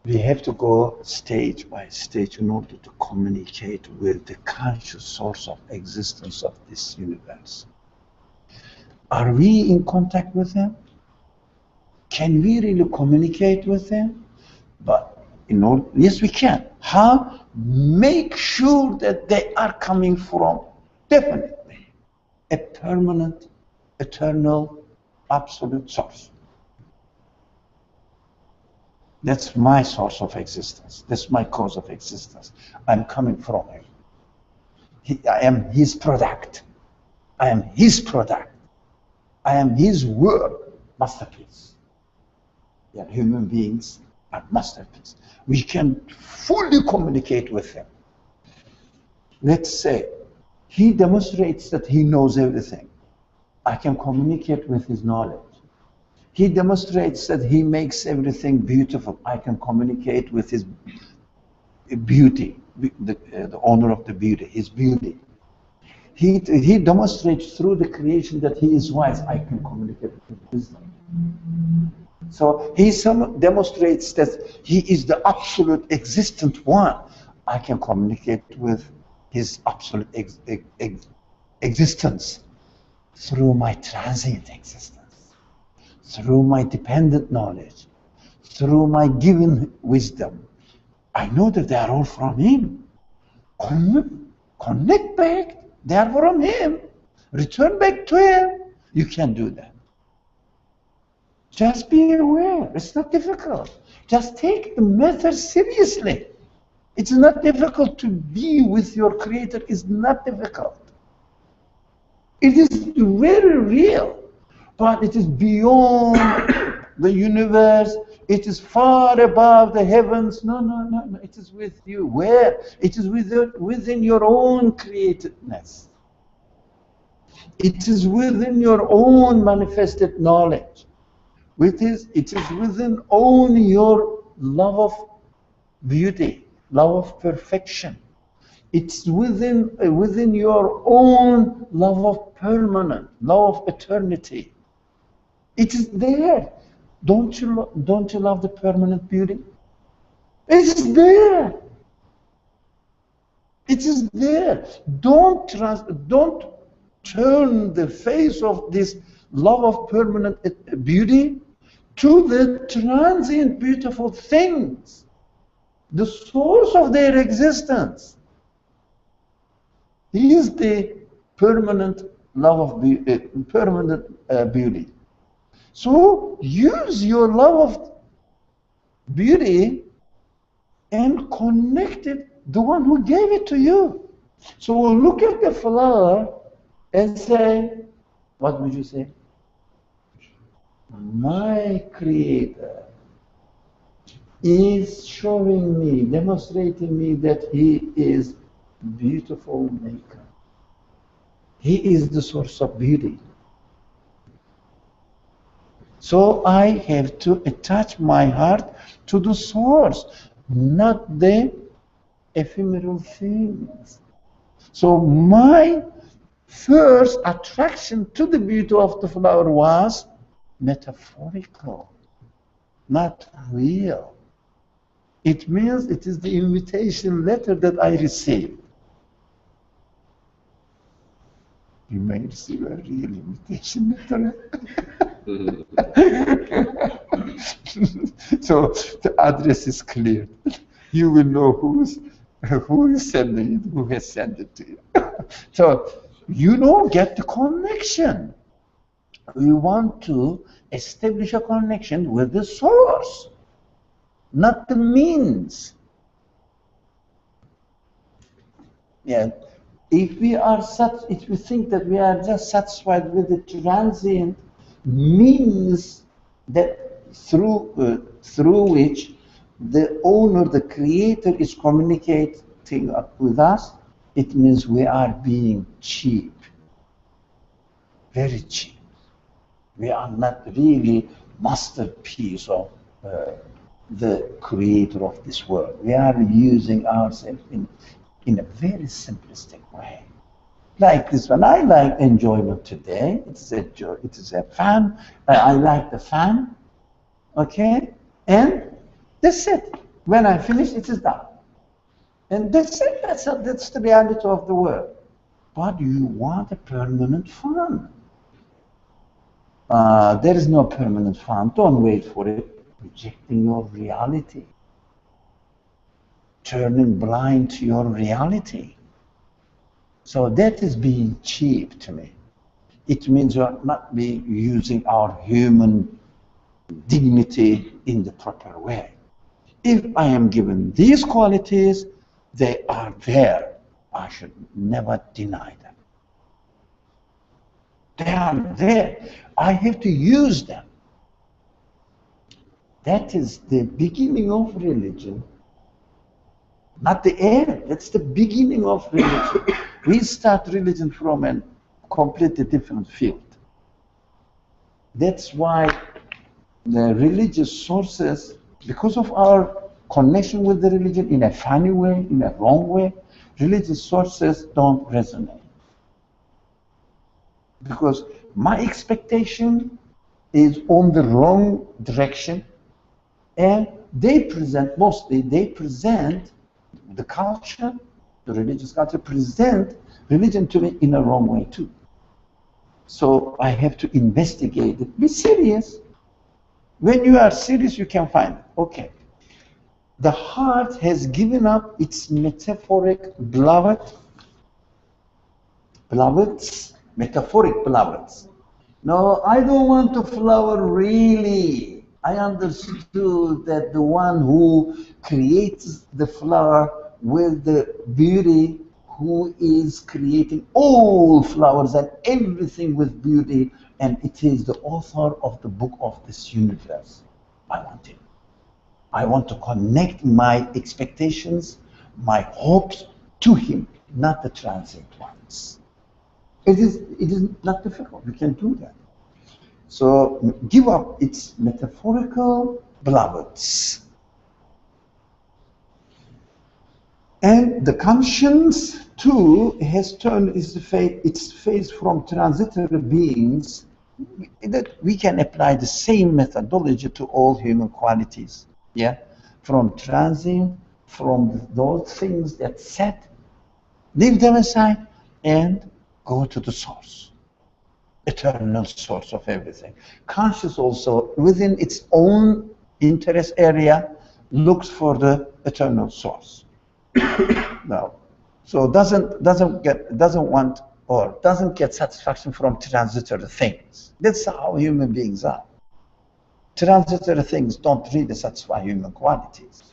[SPEAKER 1] we have to go stage by stage in order to communicate with the conscious source of existence of this universe. Are we in contact with him? Can we really communicate with him? But yes, we can. How? Make sure that they are coming from definitely a permanent, eternal, absolute source. That's my source of existence. That's my cause of existence. I'm coming from him. I am his product. I am his product. I am his work, masterpiece. Yeah, human beings are masterpiece. We can fully communicate with him. Let's say He demonstrates that he knows everything. I can communicate with his knowledge. He demonstrates that he makes everything beautiful. I can communicate with his beauty, the owner of the beauty, his beauty. He demonstrates through the creation that he is wise. I can communicate with his wisdom. So he demonstrates that he is the absolute existent one. I can communicate with his absolute existence through my transient existence, through my dependent knowledge, through my given wisdom. I know that they are all from him. Connect back. They are from him. Return back to him. You can do that. Just be aware. It's not difficult. Just take the method seriously. It's not difficult to be with your Creator. It's not difficult. It is very real, but it is beyond the universe. It is far above the heavens. No. It is with you. Where? It is within your own createdness. It is within your own manifested knowledge. It is within only your love of beauty, love of perfection. It's within your own love of permanent, love of eternity. It is there. Don't you love the permanent beauty? It is there. It is there. Don't turn the face of this love of permanent beauty to the transient beautiful things, the source of their existence. He is the permanent love of beauty. So use your love of beauty and connect it to the one who gave it to you. So look at the flower and say, what would you say? My Creator is showing me, demonstrating me that He is beautiful maker. He is the source of beauty. So I have to attach my heart to the source, not the ephemeral things. So my first attraction to the beauty of the flower was metaphorical, not real. It means it is the invitation letter that I received. You may receive a real invitation letter. So the address is clear. You will know who is sending it, who has sent it to you. So get the connection. We want to establish a connection with the source, not the means. Yeah. If we think that we are just satisfied with the transient means that through which the owner, the Creator, is communicating with us, it means we are being cheap, very cheap. We are not really masterpiece of the Creator of this world. We are using ourselves in a very simplistic way. Like this one, I like enjoyment today. It is a fan. I like the fan. Okay? And that's it. When I finish, it is done. And that's it. That's the reality of the world. But you want a permanent fun. There is no permanent fun. Don't wait for it. Rejecting your reality. Turning blind to your reality. So that is being cheap to me. It means you are not using our human dignity in the proper way. If I am given these qualities, they are there. I should never deny them. They are there. I have to use them. That is the beginning of religion. Not the end. That's the beginning of religion. We start religion from a completely different field. That's why the religious sources, because of our connection with the religion in a funny way, in a wrong way, religious sources don't resonate. Because my expectation is on the wrong direction, and they present, mostly, they present the culture, the religious culture, present religion to me in a wrong way too. So I have to investigate it. Be serious. When you are serious, you can find it. Okay. The heart has given up its metaphoric beloveds, metaphoric beloveds. No, I don't want to flower really. I understood that the one who creates the flower with the beauty, who is creating all flowers and everything with beauty, and it is the author of the book of this universe. I want it. I want to connect my expectations, my hopes to him, not the transient ones. It is not difficult. We can do that. So give up its metaphorical beloveds. And the conscience too has turned its face from transitory beings, that we can apply the same methodology to all human qualities. Yeah, from transient, from those things that set, leave them aside and go to the source, eternal source of everything. Conscious also, within its own interest area, looks for the eternal source. Now, so doesn't get satisfaction from transitory things. That's how human beings are. Transitory things don't really satisfy human qualities.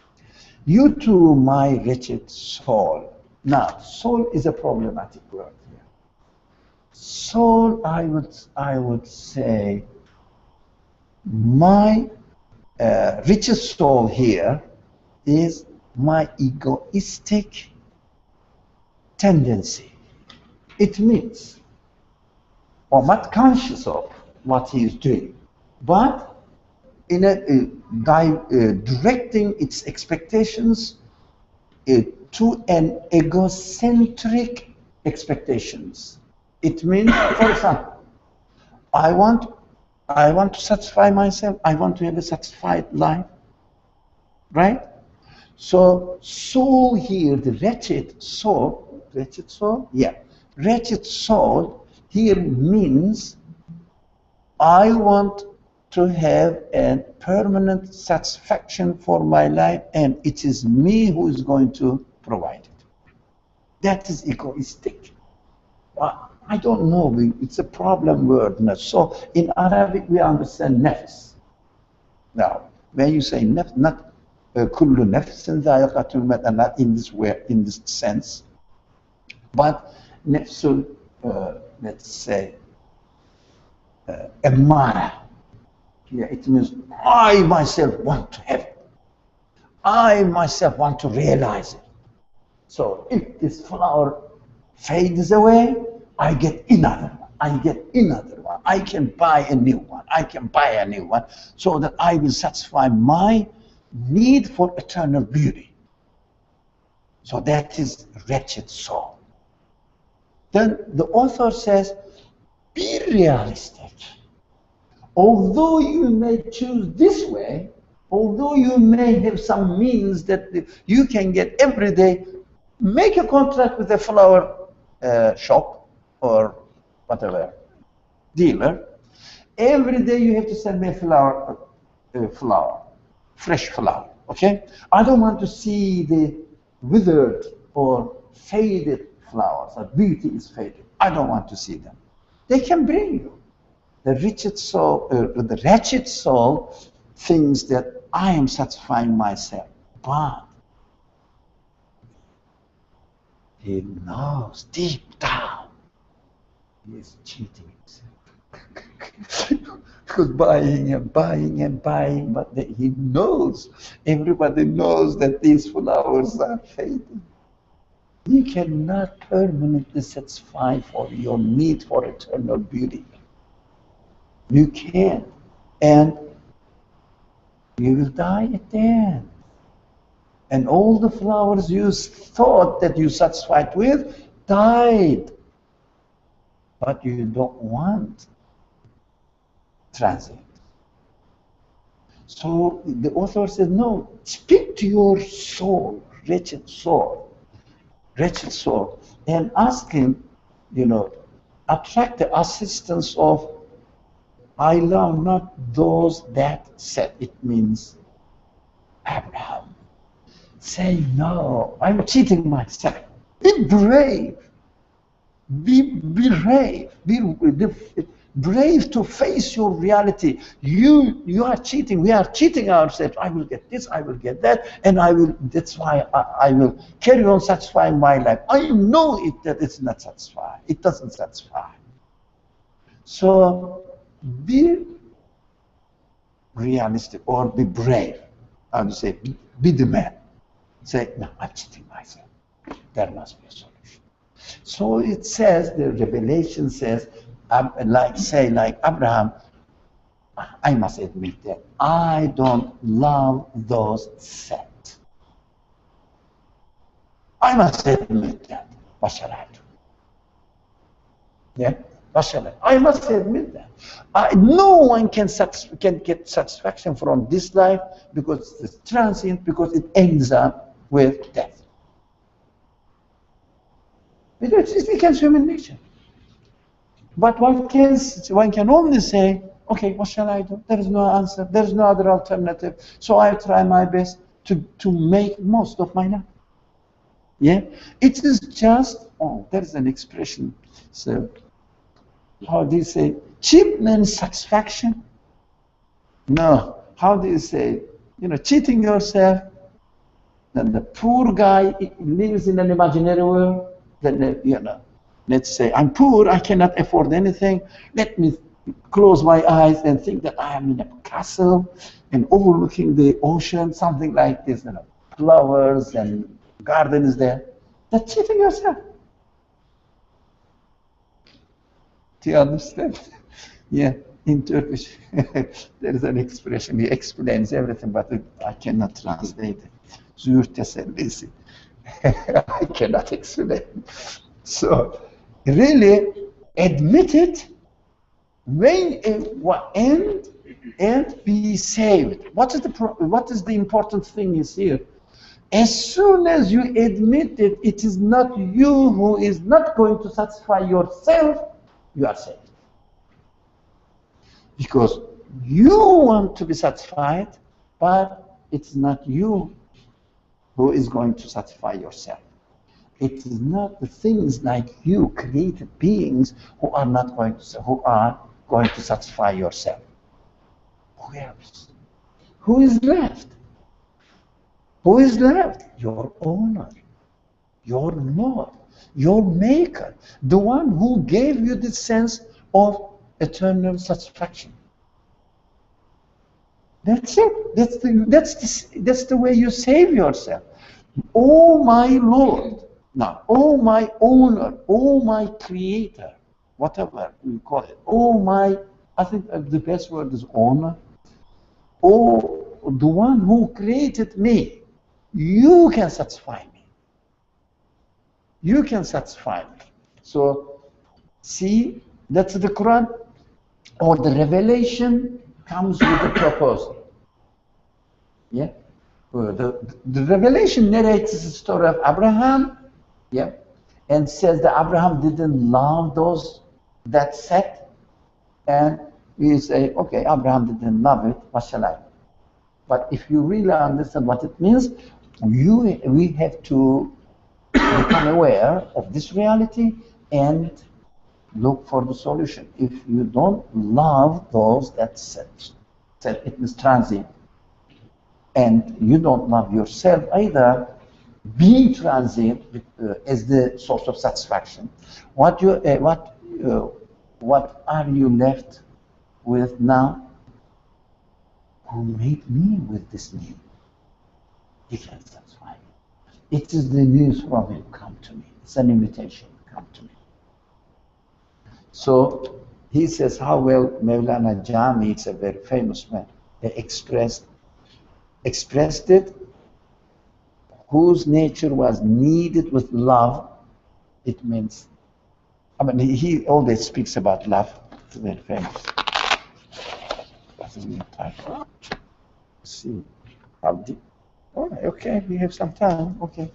[SPEAKER 1] You too, my wretched soul. Now, soul is a problematic word here. Soul, I would say, my richest soul here is my egoistic tendency. It means I'm not conscious of what he is doing, but in directing its expectations to an egocentric expectations. It means, for example, I want to satisfy myself. I want to have a satisfied life, right? So soul here, the wretched soul, yeah. Wretched soul here means I want to have a permanent satisfaction for my life, and it is me who is going to provide it. That is egoistic. I don't know, it's a problem word. So in Arabic we understand nafs. Now, when you say nafs, not kullu nafsin dha'iqatul maut, not in this way, in this sense, but nafsul, let's say, amara. Yeah, it means I myself want to have it. I myself want to realize it. So if this flower fades away, I get another one. I get another one. I can buy a new one. I can buy a new one, so that I will satisfy my need for eternal beauty. So that is wretched soul. Then the author says, be realistic. Although you may choose this way, although you may have some means that you can get every day, make a contract with a flower shop or whatever dealer. Every day you have to send me a flower, fresh flower. Okay? I don't want to see the withered or faded flowers. The beauty is faded. I don't want to see them. They can bring you. The wretched soul thinks that I am satisfying myself, but he knows deep down he is cheating himself. Because buying and buying and buying, but he knows, everybody knows that these flowers are fading. You cannot permanently satisfy for your need for eternal beauty. You can't. And you will die at the end. And all the flowers you thought that you satisfied with died. But you don't want transient. So the author said, no, speak to your soul, wretched soul, and ask him, attract the assistance of, I love not those that said. It means Abraham. Say, no, I'm cheating myself. Be brave. Be brave. Be brave to face your reality. You are cheating. We are cheating ourselves. I will get this, I will get that, and that's why I will carry on satisfying my life. I know that it's not satisfying. It doesn't satisfy. So be realistic or be brave. I would say, be the man. Say, no, I'm cheating myself. There must be a solution. So it says, the revelation says, like Abraham, I must admit that I don't love those set. I must admit that. What shall I do? Yeah? What shall I must admit that. No one can get satisfaction from this life because it's transient, because it ends up with death. It becomes human nature. But one can only say, okay, what shall I do? There is no answer. There is no other alternative. So I try my best to make most of my life. Yeah? It is just, there is an expression. So, how do you say? Cheap man's satisfaction? No. How do you say? Cheating yourself. Then the poor guy lives in an imaginary world. Then, let's say, I'm poor, I cannot afford anything. Let me close my eyes and think that I am in a castle and overlooking the ocean, something like this, flowers and gardens there. That's cheating yourself. Do you understand? Yeah, in Turkish, there is an expression, he explains everything, but I cannot translate it. Züğür tesellisi. I cannot explain. So, really, admit it, and be saved. What is the important thing is here? As soon as you admit it, it is not you who is not going to satisfy yourself, you are saved. Because you want to be satisfied, but it's not you who is going to satisfy yourself. It is not the things like you, created beings, who are going to satisfy yourself. Who else? Who is left? Who is left? Your owner, your Lord, your Maker, the one who gave you the sense of eternal satisfaction. That's it. That's the way you save yourself. Oh my Lord, now, oh my owner, oh my creator, whatever we call it. Oh my, I think the best word is owner. Oh, the one who created me. You can satisfy me. You can satisfy me. So, see, that's the Quran, or the revelation comes with a proposal. Yeah? The revelation narrates the story of Abraham, yeah, and says that Abraham didn't love those that sect, and we say, okay, Abraham didn't love it, what shall I do? But if you really understand what it means, we have to become aware of this reality and look for the solution. If you don't love those that said it is transient, and you don't love yourself either, being transient is the source of satisfaction. What are you left with now? Who made me with this need? He can satisfy me. It is the news from him, come to me. It's an invitation, come to me. So he says how well Mevlana Jami, it's a very famous man, they expressed it, whose nature was needed with love. It means, I mean, he always speaks about love. It's very famous. That's a new title. Let's see. How deep? Oh, okay, we have some time. Okay.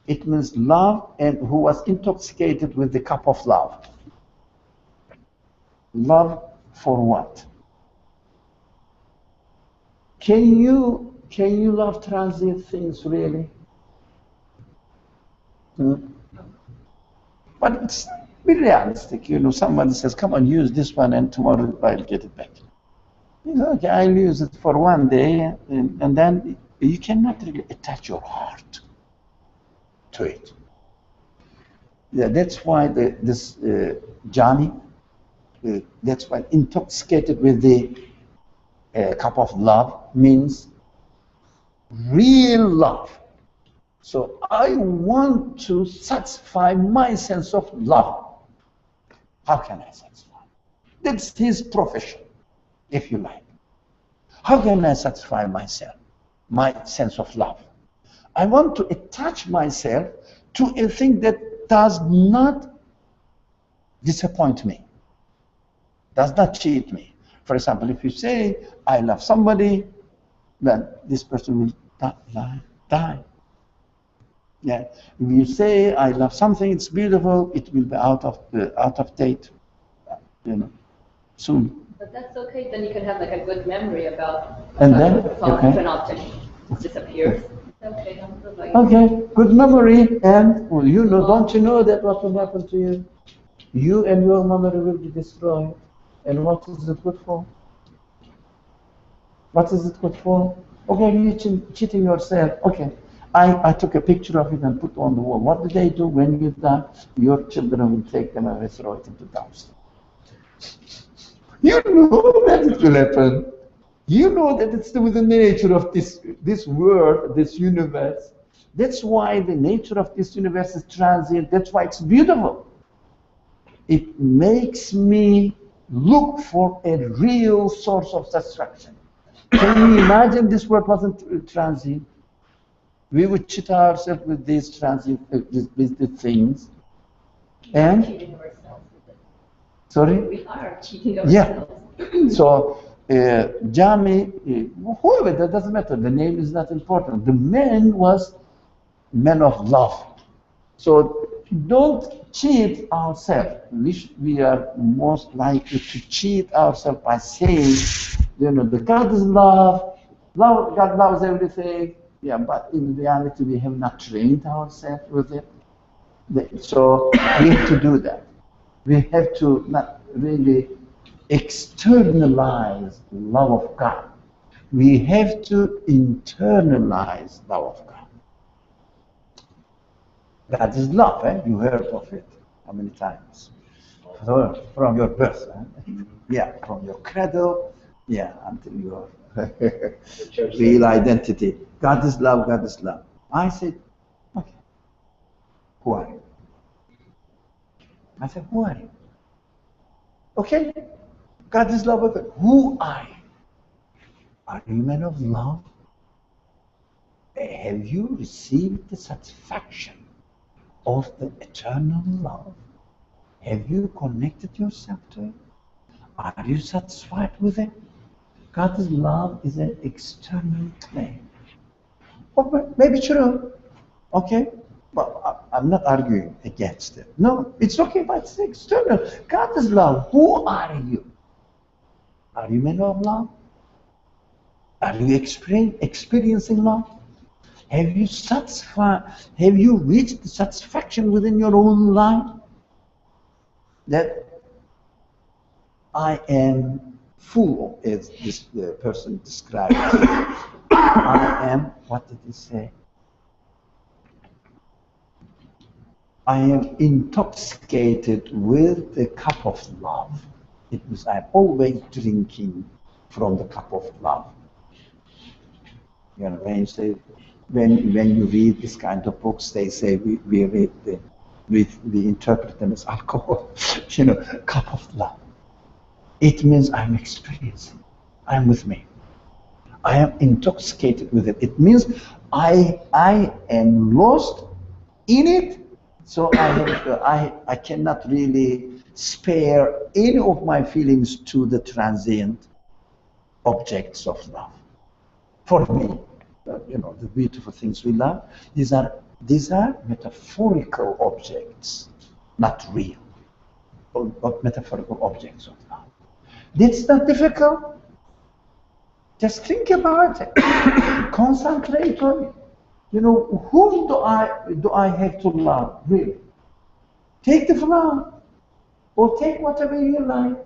[SPEAKER 1] It means love, and who was intoxicated with the cup of love. Love for what? Can you love transient things really? But it's be realistic, you know. Somebody says, "Come on, use this one, and tomorrow I'll get it back." You know, okay, I'll use it for one day, and then you cannot really attach your heart to it. Yeah, that's why this Johnny, that's why intoxicated with the cup of love means real love. So I want to satisfy my sense of love. How can I satisfy? That's his profession, if you like. How can I satisfy myself, my sense of love? I want to attach myself to a thing that does not disappoint me, does not cheat me. For example, if you say, I love somebody, then this person will die. Yeah. If you say, I love something, it's beautiful, it will be out of date, you know, soon.
[SPEAKER 6] But that's okay, then you can have like a good memory about
[SPEAKER 1] And then,
[SPEAKER 6] if an object disappears. Okay,
[SPEAKER 1] okay, good memory, and well, you know, don't you know that what will happen to you? You and your memory will be destroyed. And what is it good for? What is it good for? Okay, you're cheating yourself. Okay, I took a picture of it and put on the wall. What do they do when you die? Your children will take them and throw it into dumpster. You know that it will happen. You know that it's within the nature of this world, this universe. That's why the nature of this universe is transient. That's why it's beautiful. It makes me look for a real source of satisfaction. Can you imagine this world wasn't transient? We would cheat ourselves with these transient with the things. And
[SPEAKER 6] cheating ourselves with it.
[SPEAKER 1] Sorry?
[SPEAKER 6] We are cheating ourselves.
[SPEAKER 1] Yeah. So Jami, whoever, that doesn't matter. The name is not important. The man was man of love. So don't cheat ourselves. We are most likely to cheat ourselves by saying, you know, the God is love, God loves everything. Yeah, but in reality, we have not trained ourselves with it. So we have to do that. We have to not really externalize love of God. We have to internalize love of God. God is love, eh? You heard of it how many times? From your birth, eh? Yeah, from your cradle, yeah, until your real identity. God is love, God is love. I said, okay, who are you? I said, who are you? Okay, God is love, okay. Who are you? Are you a man of love? Have you received the satisfaction of the eternal love? Have you connected yourself to it? Are you satisfied with it? God's love is an external claim. Okay, maybe true. Okay, but I'm not arguing against it. No, it's okay, but it's external. God's love. Who are you? Are you men of love? Are you experiencing love? Have you reached the satisfaction within your own life that I am full, as this person described? I am, what did he say? I am intoxicated with the cup of love. It means I'm always drinking from the cup of love. You know, when you say when you read this kind of books, they say we read we interpret them as alcohol, cup of love. It means I'm experiencing, I'm with me. I am intoxicated with it. It means I am lost in it, so I cannot really spare any of my feelings to the transient objects of love. For me, the beautiful things we love, these are metaphorical objects, not real, but metaphorical objects of love. It's not difficult. Just think about it. Concentrate on it. Whom do I have to love, really? Take the flower, or take whatever you like.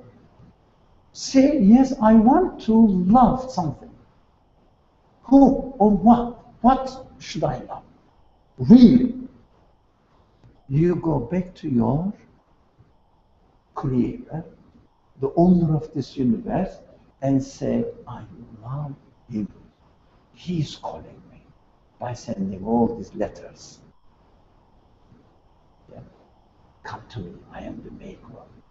[SPEAKER 1] Say, yes, I want to love something. Who or what? What should I love? Really? You go back to your Creator, the owner of this universe, and say, I love him. He's calling me by sending all these letters. Yeah. Come to me, I am the maker of it.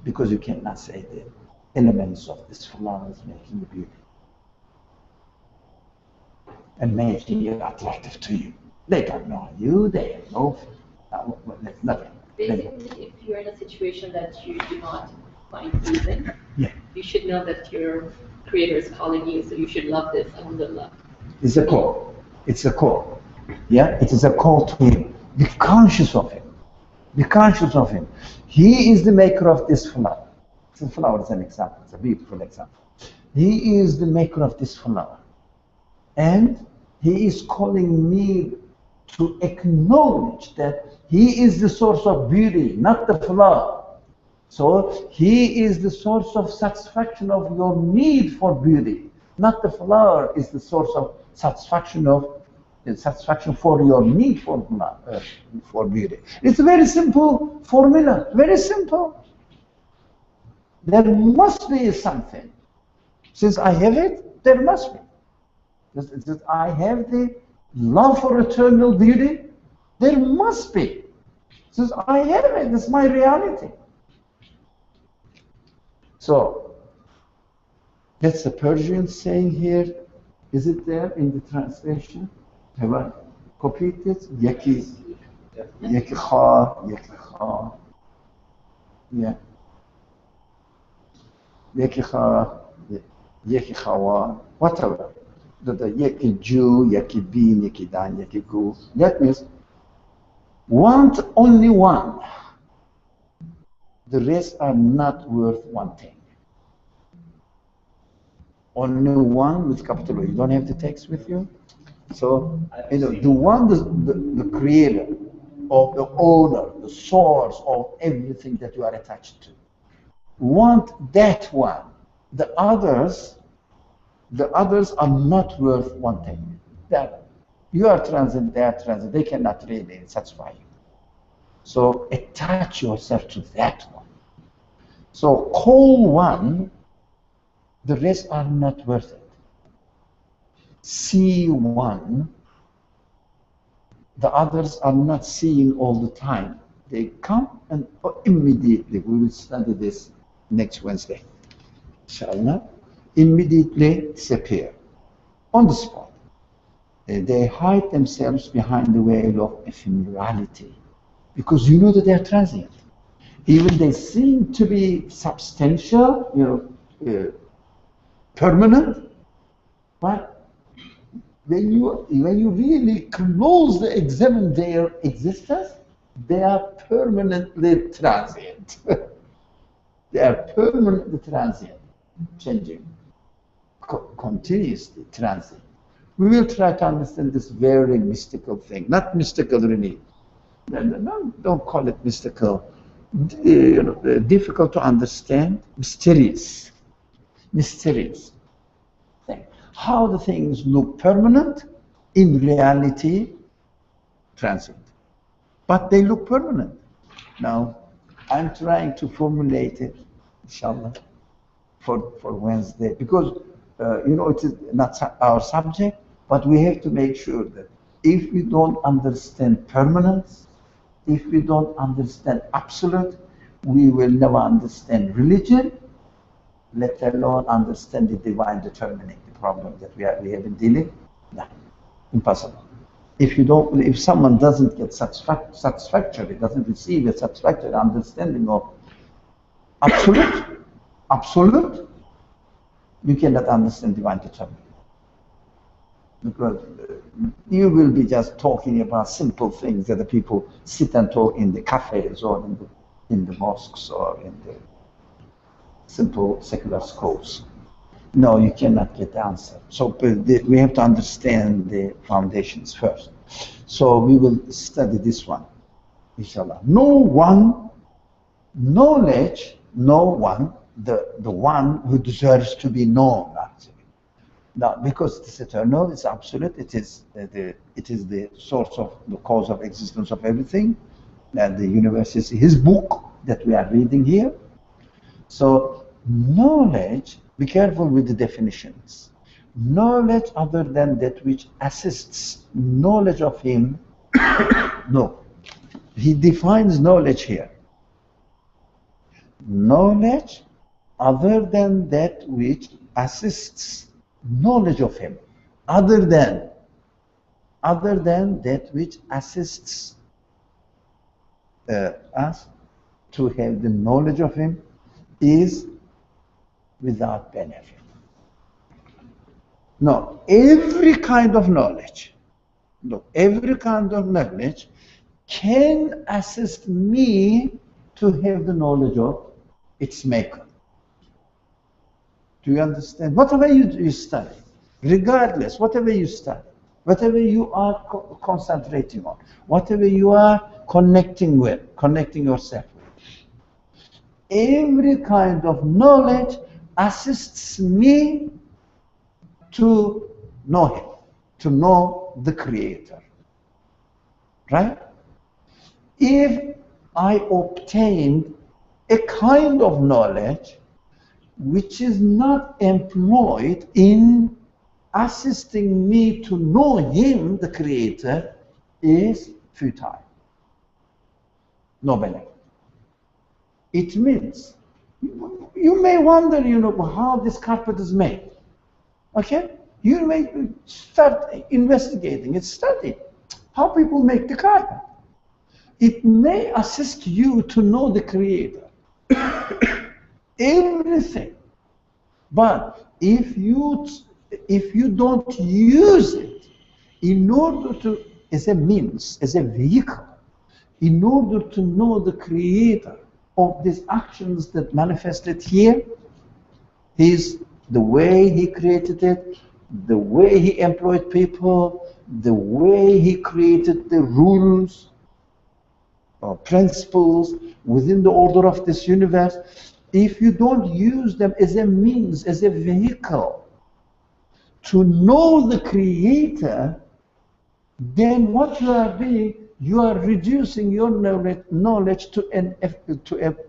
[SPEAKER 1] Because you cannot say the elements of this flower is making the beauty and making it attractive to you. They don't know you, they have no nothing.
[SPEAKER 6] Basically, if you're in a situation that you do not find pleasing, you should know that your Creator is calling you, so you should love this, alhamdulillah.
[SPEAKER 1] It's a call. It's a call. Yeah, it is a call to him. Be conscious of him. Be conscious of him. He is the maker of this flower. This flower is an example. It's a beautiful example. He is the maker of this flower. And he is calling me to acknowledge that he is the source of beauty, not the flower. So he is the source of satisfaction of your need for beauty, not the flower is the source of satisfaction for your need for beauty. It's a very simple formula, very simple. There must be something. Since I have it, there must be. Since I have the love for eternal beauty, there must be. Since I have it, it's my reality. So, that's the Persian saying here. Is it there in the translation? Have I copied it? Yaki kha. Yeah. Yaki khawa, whatever. The yaki Jew, yaki bin, yaki dan, yaki gu. That means want only one. The rest are not worth one thing. Only one with capital O. You don't have the text with you? So, the one, the creator, of the owner, the source of everything that you are attached to. Want that one. The others are not worth one thing. You are transient, they are transient. They cannot really satisfy you. So attach yourself to that one. So call one, the rest are not worth it. See one, the others are not seeing all the time. They come and immediately, we will study this next Wednesday, inshallah, immediately disappear on the spot. They hide themselves behind the veil of ephemerality because you know that they are transient. Even they seem to be substantial, permanent, but when you really closely examine their existence, they are permanently transient. They are permanently transient, changing, continuously transient. We will try to understand this very mystical thing, not mystical really. No, don't call it mystical. Difficult to understand, mysterious thing. How the things look permanent, in reality, transient. But they look permanent. Now, I'm trying to formulate it, inshallah, for Wednesday, because it is not our subject, but we have to make sure that if we don't understand permanence, if we don't understand absolute, we will never understand religion, let alone understand the divine determining the problem that we have been dealing. No, impossible. If someone doesn't get satisfactory, doesn't receive a satisfactory understanding of absolute, you cannot understand divine determining. Because you will be just talking about simple things that the people sit and talk in the cafes or in the mosques or in the simple secular schools. No, you cannot get the answer. So we have to understand the foundations first. So we will study this one, inshallah. No one, the one who deserves to be known, actually. Now, because it is eternal, it's absolute, it is the source of the cause of existence of everything, and the universe is his book that we are reading here. So knowledge, be careful with the definitions. Knowledge other than that which assists knowledge of him. No, he defines knowledge here. Knowledge other than that which assists knowledge of him, other than that which assists us to have the knowledge of him, is without benefit. No, every kind of knowledge can assist me to have the knowledge of its maker. Do you understand? Whatever you study, regardless, whatever you study, whatever you are concentrating on, whatever you are connecting yourself with, every kind of knowledge assists me to know him, to know the Creator. Right? If I obtained a kind of knowledge which is not employed in assisting me to know him, the Creator, is futile. No benefit. It means, you may wonder, how this carpet is made. Okay? You may start investigating it, study how people make the carpet. It may assist you to know the Creator. Everything. But if you don't use it in order to, as a means, as a vehicle, in order to know the Creator of these actions that manifested here, the way he created it, the way he employed people, the way he created the rules or principles within the order of this universe, if you don't use them as a means, as a vehicle to know the Creator, then what you are doing, you are reducing your knowledge to an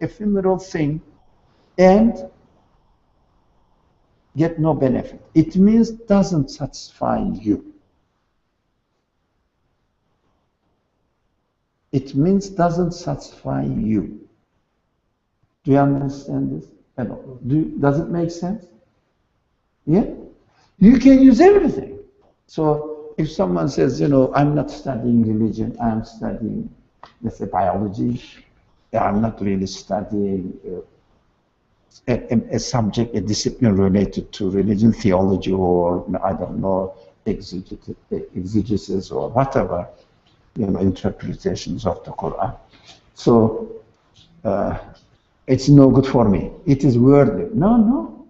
[SPEAKER 1] ephemeral thing and get no benefit. It means doesn't satisfy you. It means doesn't satisfy you. Do you understand this? Does it make sense? Yeah? You can use everything. So if someone says, I'm not studying religion, I'm studying, let's say, biology, I'm not really studying a subject, a discipline related to religion, theology, or, I don't know, exegesis or whatever, interpretations of the Quran. So, it's no good for me. It is worldly. No.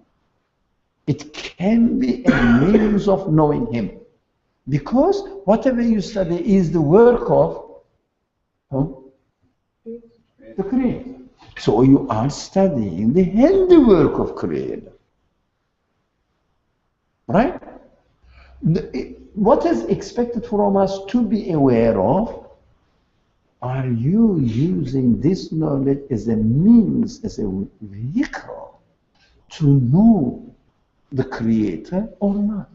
[SPEAKER 1] It can be a means of knowing him. Because whatever you study is the work of the Creator. So you are studying the handiwork of Creator. Right? What is expected from us to be aware of? Are you using this knowledge as a means, as a vehicle to know the Creator or not?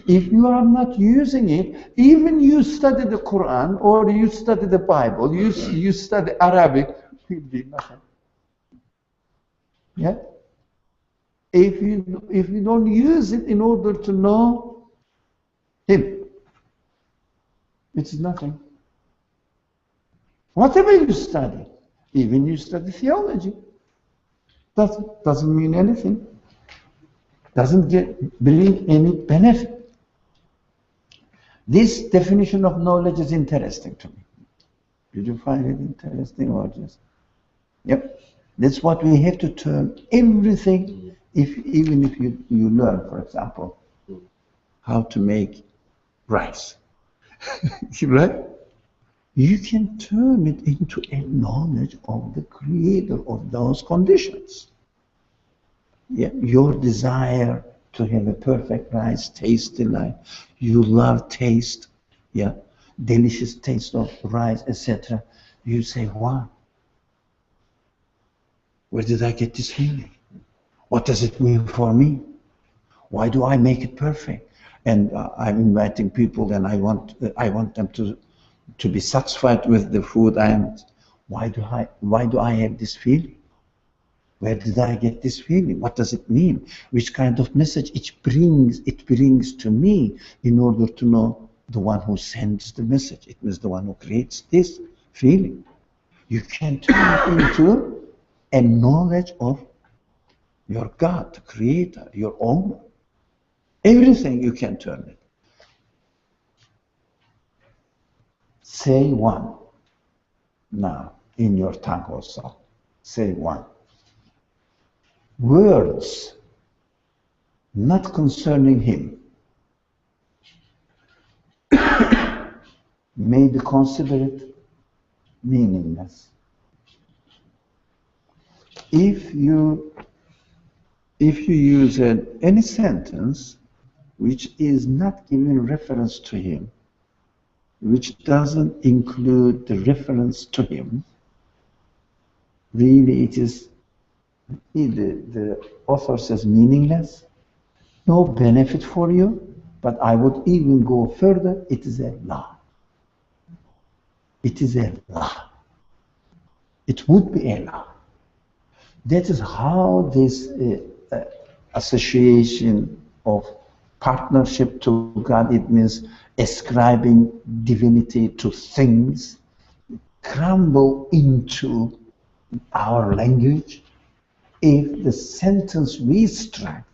[SPEAKER 1] If you are not using it, even you study the Quran or you study the Bible, you study Arabic, will be nothing. Yeah? If you don't use it in order to know Him, it's nothing. Whatever you study, even you study theology, doesn't mean anything. Doesn't bring any benefit. This definition of knowledge is interesting to me. Did you find it interesting or just? Yep. That's what we have to turn everything, even if you learn, for example, how to make rice. Right? You can turn it into a knowledge of the creator of those conditions. Yeah, your desire to have a perfect rice, tasty life. You love taste, yeah, delicious taste of rice, etc. You say, wow, where did I get this feeling? What does it mean for me? Why do I make it perfect? And I'm inviting people, and I want them to be satisfied with the food I am. Why do I have this feeling? Where did I get this feeling? What does it mean? Which kind of message it brings to me in order to know the one who sends the message. It means the one who creates this feeling. You can turn it into a knowledge of your God, the creator, your owner. Everything you can turn it. Say one now in your tongue also. Say one. Words not concerning Him may be considered meaningless. If you use any sentence which is not giving reference to Him, which doesn't include the reference to Him, really it is, the author says, meaningless, no benefit for you, but I would even go further, it is a lie. It is a lie. It would be a lie. That is how this association of partnership to God, it means ascribing divinity to things, crumble into our language. If the sentence we strike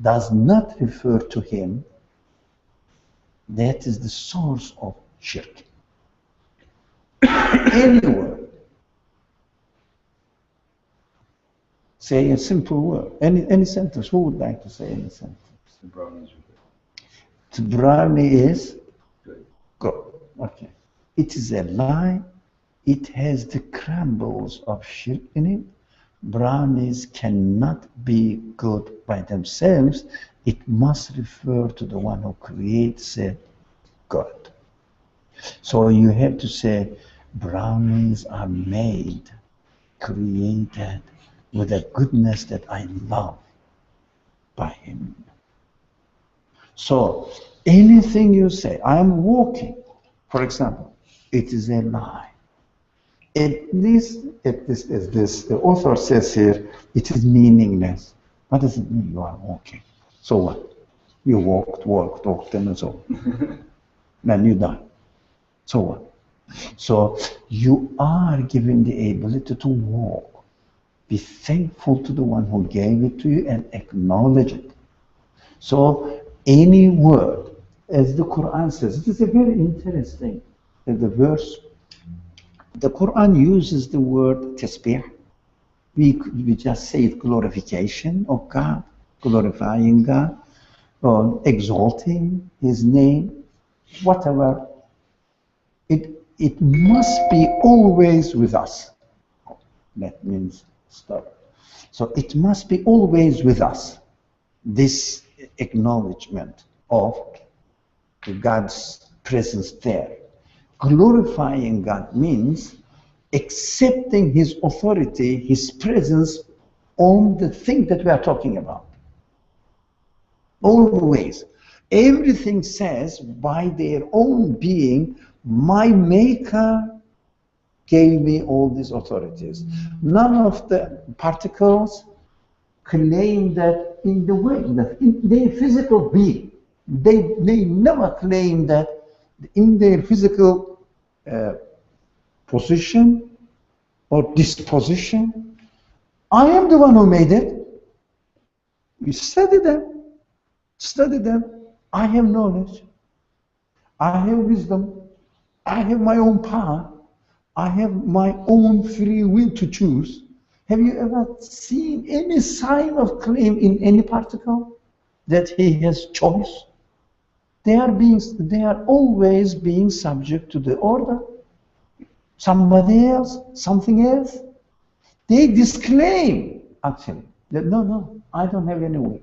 [SPEAKER 1] does not refer to Him, that is the source of shirk. Any word. Say a simple word. Any sentence. Who would like to say any sentence?
[SPEAKER 5] The brownies are
[SPEAKER 1] The brownie is good. Okay. It is a lie. It has the crumbles of shirk in it. Brownies cannot be good by themselves. It must refer to the one who creates it, God. So you have to say, brownies are made, created with a goodness that I love by Him. So anything you say, I am walking, for example, it is a lie. At least, as the author says here, it is meaningless. What does it mean you are walking? So what? You walked, and so on. Then you die. So what? So you are given the ability to walk. Be thankful to the one who gave it to you and acknowledge it. So any word, as the Quran says, it is a very interesting, the verse. The Quran uses the word tasbih. We just say it, glorification of God, glorifying God, or exalting His name, whatever. It must be always with us. That means stop. So it must be always with us, this acknowledgement of God's presence there. Glorifying God means accepting His authority, His presence on the thing that we are talking about. Always. Everything says by their own being, my maker gave me all these authorities. None of the particles claim that in the way, that in their physical being. They never claim that in their physical position or disposition, I am the one who made it. You study them. Study them. I have knowledge. I have wisdom. I have my own power. I have my own free will to choose. Have you ever seen any sign of claim in any particle that he has choice? They are always being subject to the order. Somebody else, something else. They disclaim, actually, that no, I don't have any will.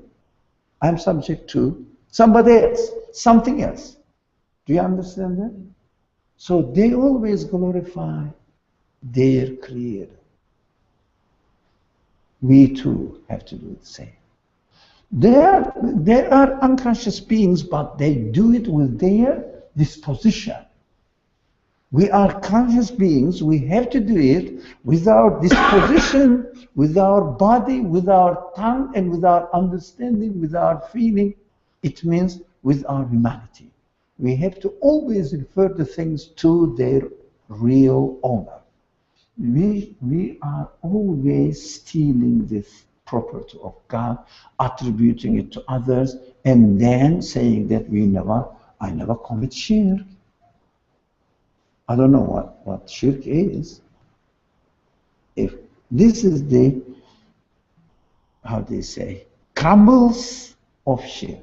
[SPEAKER 1] I'm subject to somebody else, something else. Do you understand that? So they always glorify their Creator. We too have to do the same. There are unconscious beings, but they do it with their disposition. We are conscious beings, we have to do it with our disposition, with our body, with our tongue, and with our understanding, with our feeling. It means with our humanity. We have to always refer the things to their real owner. We are always stealing this property of God, attributing it to others, and then saying that I never commit shirk. I don't know what shirk is. If this is the, how do you say, crumbles of shirk.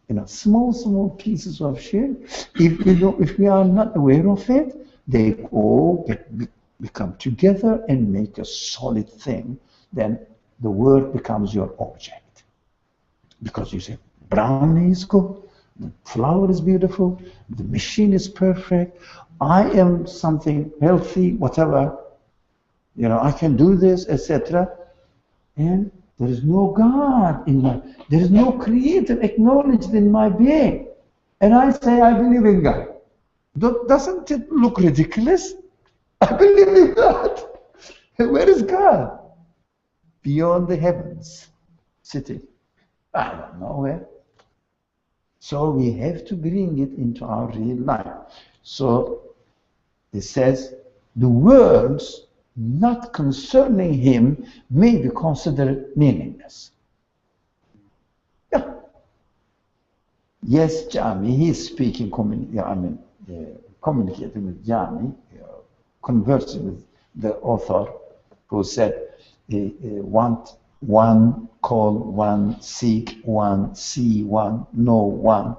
[SPEAKER 1] You know, small pieces of shirk. If we are not aware of it, they all become together and make a solid thing. Then the word becomes your object. Because you say, brownie is good, the flower is beautiful, the machine is perfect, I am something healthy, whatever, you know, I can do this, etc. And there is no God in there is no Creator acknowledged in my being. And I say, I believe in God. Doesn't it look ridiculous? I believe in God. Where is God? Beyond the heavens, sitting. I don't know where. So we have to bring it into our real life. So it says, the words not concerning him may be considered meaningless. Yeah. Yes, Jami, he is speaking, communicating with Jami, conversing with the author who said, want one, call one, seek one, see one, know one,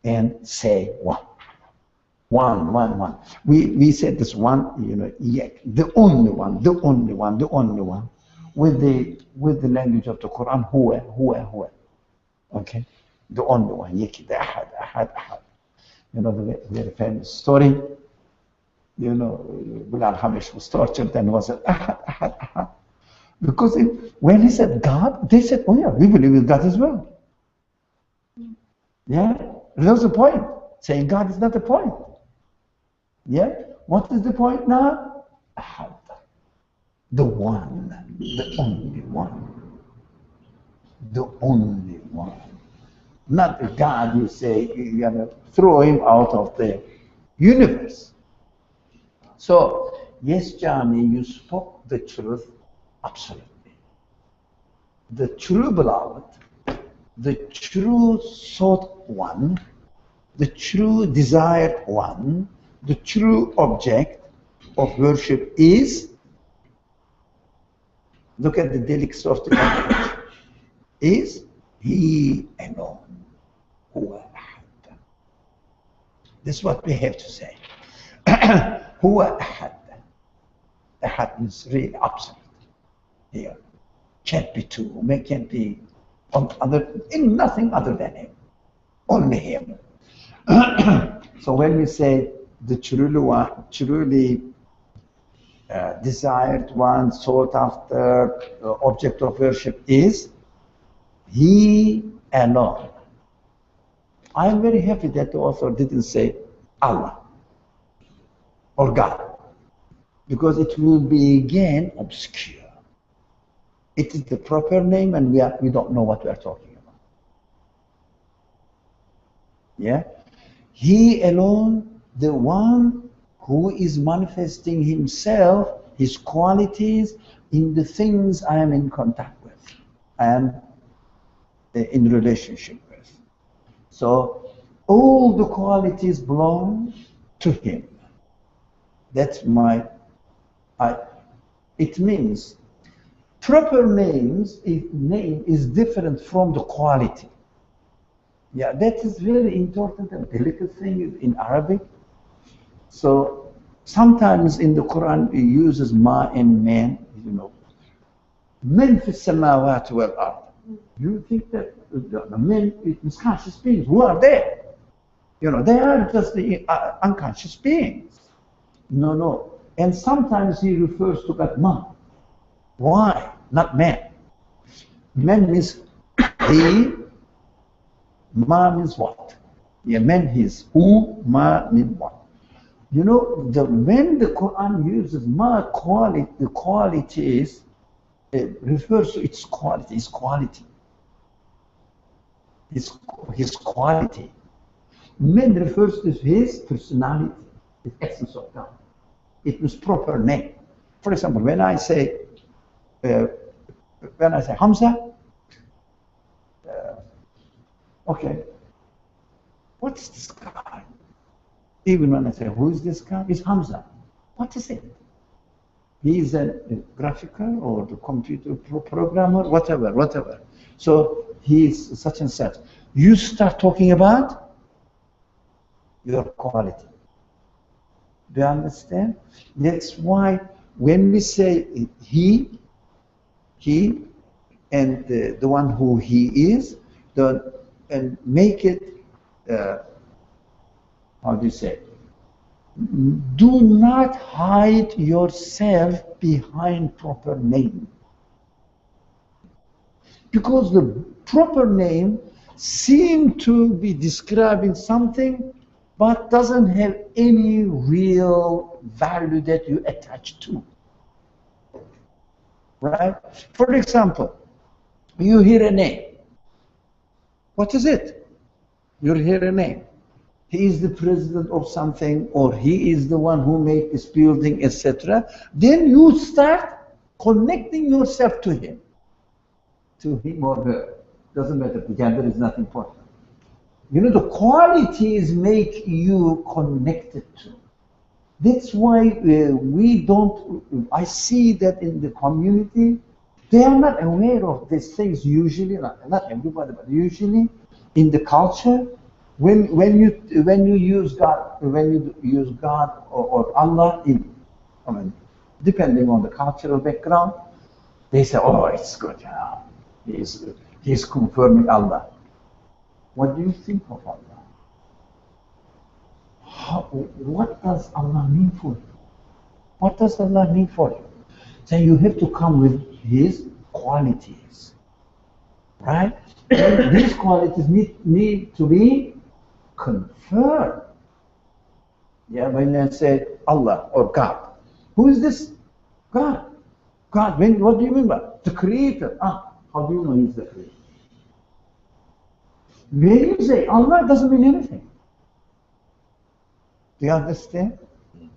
[SPEAKER 1] and say one. One. We said this one, you know, the only one, with the language of the Quran, huwa. Okay? The only one, the ahad. You know the very famous story, you know, Bilal Hamish was tortured and was said, ahad. Because when he said God, they said, oh yeah, we believe in God as well. Yeah? That was the point. Saying God is not the point. Yeah? What is the point now? Ahad. The one. The only one. The only one. Not a God you say you're going to throw him out of the universe. So, yes, Johnny, you spoke the truth absolutely. The true beloved, the true sought one, the true desired one, the true object of worship is, look at the delicacy of the language, is he alone. Huwa ahad. This is what we have to say. Huwa ahad. Ahad is really absolute here. Can't be two, can't be in nothing other than him. Only him. So when we say the truly desired one, sought after object of worship is he alone. I'm very happy that the author didn't say Allah or God, because it will be again obscure. It is the proper name, and we don't know what we are talking about. Yeah? He alone, the one who is manifesting himself, his qualities, in the things I am in contact with, I am in relationship with. So all the qualities belong to him. That's it means proper name is different from the quality. Yeah, that is very important and delicate thing in Arabic. So sometimes in the Quran it uses ma and man, you know. Men fi samawat wal ard. You think that the men is conscious beings who are there? You know, they are just the unconscious beings. No. And sometimes he refers to God man. Why? Not man. Man means he, ma means what? Yeah, man is who, ma means what? You know, when the Quran uses ma quality, the qualities, it refers to its quality, his quality. His quality. Man refers to his personality, the essence of God. It was proper name. For example, when I say Hamza, okay, what's this guy? Even when I say, who is this guy? It's Hamza. What is it? He is a graphical or the computer programmer, whatever. So he is such and such. You start talking about your quality. Do you understand? That's why when we say he, and the one who he is, and make it, how do you say? Do not hide yourself behind proper name. Because the proper name seems to be describing something but doesn't have any real value that you attach to. Right? For example, you hear a name. What is it? You hear a name. He is the president of something, or he is the one who made this building, etc. Then you start connecting yourself to him or her. Doesn't matter, the gender is not important. You know, the qualities make you connected to. That's why I see that in the community, they are not aware of these things usually, not everybody, but usually in the culture, when you use God, or Allah, depending on the cultural background, they say, oh, it's good, he's confirming Allah. What do you think of Allah? What does Allah mean for you? What does Allah mean for you? So you have to come with His qualities, right? And these qualities need to be confirmed. Yeah, when I say Allah or God, who is this God? God, what do you mean by the Creator? How do you know He's the Creator? When you say Allah, it doesn't mean anything. Do you understand? Do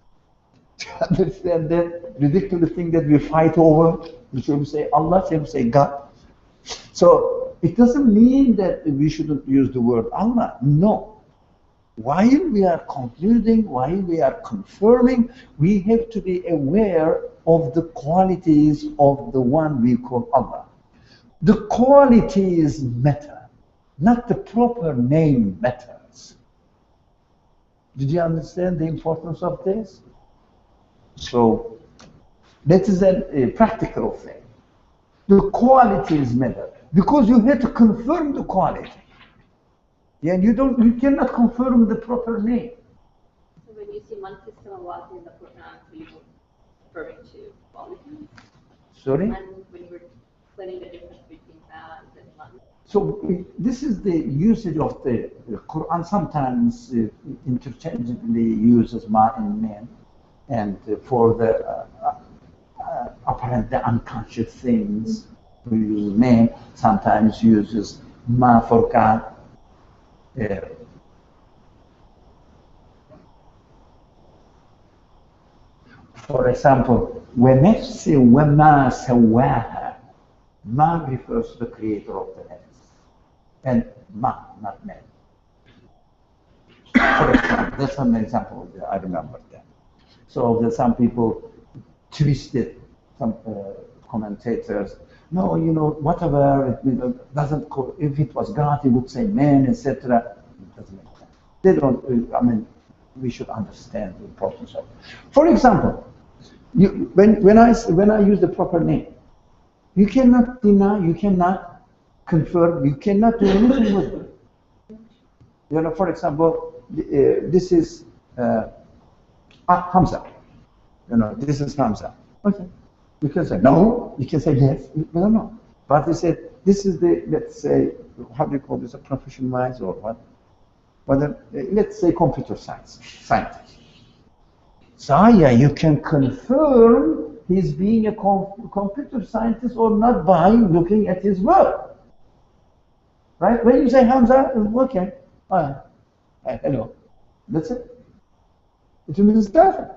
[SPEAKER 1] you understand that ridiculous thing that we fight over? Some say Allah, some say God. So it doesn't mean that we shouldn't use the word Allah. No. While we are concluding, while we are confirming, we have to be aware of the qualities of the one we call Allah. The qualities matter. Not the proper name matters. Did you understand the importance of this? So, that is a practical thing. The qualities matter. Because you have to confirm the quality. Yeah, and you cannot confirm the proper name.
[SPEAKER 6] So when you see man fi samawati in the Quran, so you're referring to qualities?
[SPEAKER 1] Sorry?
[SPEAKER 6] And when you were explaining the difference between man and man?
[SPEAKER 1] So this is the usage of the Quran. Sometimes interchangeably uses ma and man, and for the apparently unconscious things, we use man. Sometimes uses ma for God. For example, وَنَفْسٍ وَمَا سَوَّاهَا. Ma refers to the creator of the nafs, and ma, not man. For example, that's an example I remember that. So there's some people twisted, some commentators. No, you know, whatever, it doesn't, if it was God, he would say man, etc. It doesn't make sense. They don't, I mean, we should understand the importance of it. For example, when I use the proper name, you cannot deny, you cannot confirm, you cannot do anything with it. You know, for example, this is Hamza. You know, this is Hamza. Okay. You can say no, you can say yes, we don't know. But they said, this is the, let's say, how do you call this, a profession wise or what? Whether, let's say computer scientist. So yeah, you can confirm he's being a computer scientist or not by looking at his work. Right? When you say Hamza, okay, hello. That's it. It means nothing.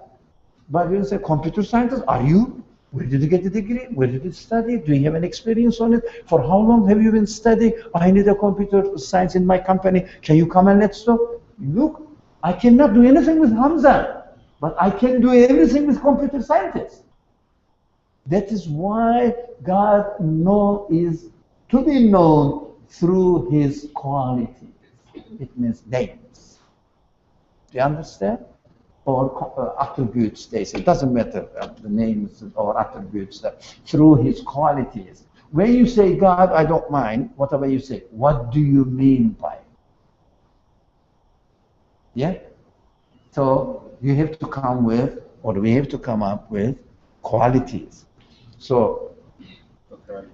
[SPEAKER 1] But when you say computer scientist, are you? Where did you get the degree? Where did you study? Do you have an experience on it? For how long have you been studying? I need a computer science in my company. Can you come and let's talk? Look, I cannot do anything with Hamza, but I can do everything with computer scientists. That is why God is to be known through his qualities. It means names. Do you understand? Or attributes, they say. It doesn't matter the names or attributes, through his qualities. When you say God, I don't mind, whatever you say, what do you mean by it? Yeah? So you have to come with, or we have to come up with qualities. So,
[SPEAKER 5] okay.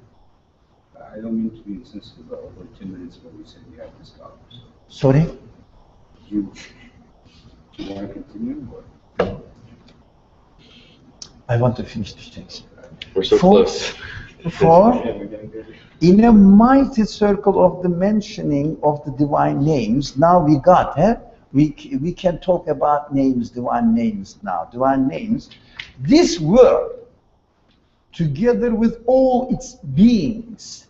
[SPEAKER 5] I don't mean to be insensitive, but over 10 minutes ago we said we have to stop. So.
[SPEAKER 1] Sorry?
[SPEAKER 5] Do you want to continue? Or?
[SPEAKER 1] I want to finish the things.
[SPEAKER 4] We're so close.
[SPEAKER 1] In a mighty circle of the mentioning of the divine names, now we got, we can talk about names, divine names now. Divine names. This word, together with all its beings,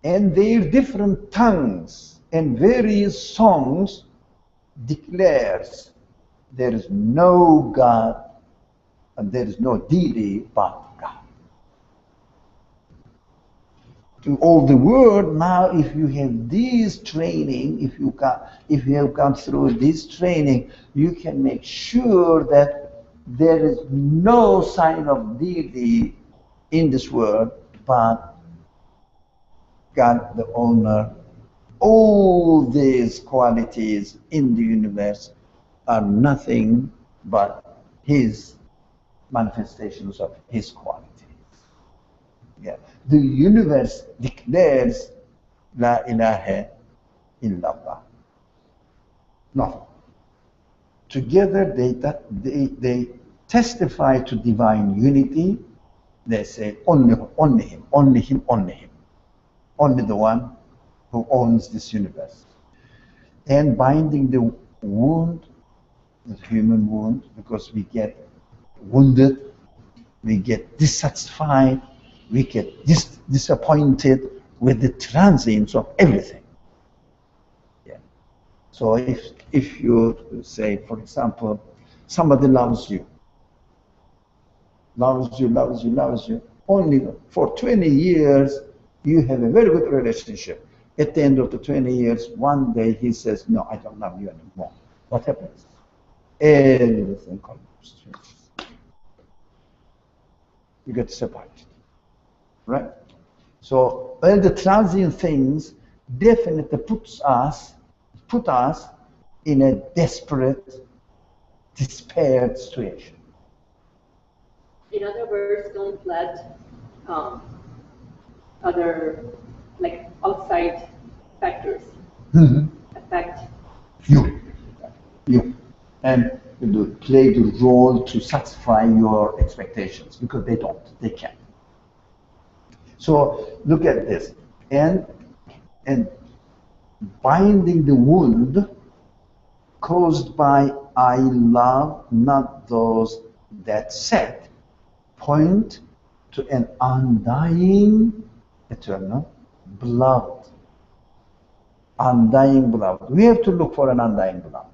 [SPEAKER 1] and their different tongues and various songs, declares there is no God and there is no deity but God. To all the world now, if you have this training, if you have gone through this training, you can make sure that there is no sign of deity in this world but God, the owner. All these qualities in the universe are nothing but his manifestations of his qualities. Yeah. The universe declares La ilaha illallah. Nothing. Together they testify to divine unity. They say only him, only him, only him, only him. Only the one who owns this universe. And binding the wound, the human wound, because we get wounded, we get dissatisfied, we get disappointed with the transience of everything. Yeah. So if you say, for example, somebody loves you, only for 20 years, you have a very good relationship. At the end of the 20 years, one day he says, no, I don't love you anymore. What happens? Everything collapses. You get separated, right? So all the transient things definitely put us in a desperate, despaired situation.
[SPEAKER 6] In other words, don't let other like outside factors affect
[SPEAKER 1] you, and play the role to satisfy your expectations, because they can't. So look at this, and binding the wound caused by I love not those that said, point to an undying, eternal, beloved. Undying beloved. We have to look for an undying beloved.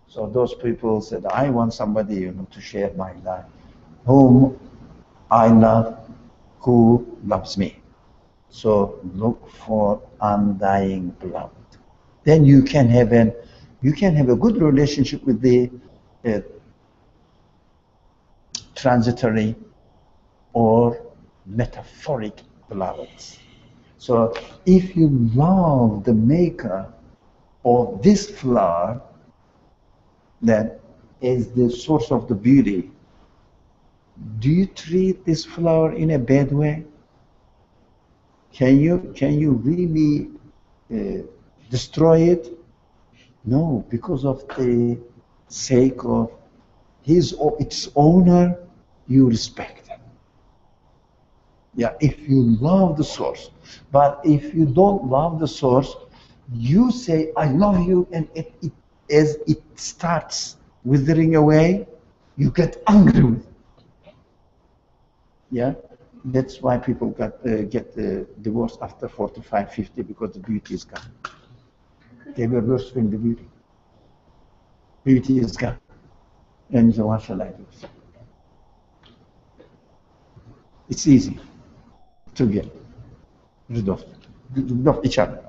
[SPEAKER 1] So those people said, I want somebody to share my life, whom I love, who loves me. So look for undying beloved. Then you can have a good relationship with the transitory or metaphoric beloveds. So if you love the maker of this flower, that is the source of the beauty, do you treat this flower in a bad way? Can you really destroy it? No, because of the sake of its owner, you respect it. Yeah, if you love the source. But if you don't love the source, you say, I love you, and as it starts withering away, you get angry with it. Yeah, that's why people get divorced after 45, 50, because the beauty is gone. They were worshipping the beauty. Beauty is gone. And so what shall I do? It's easy to get rid of each other.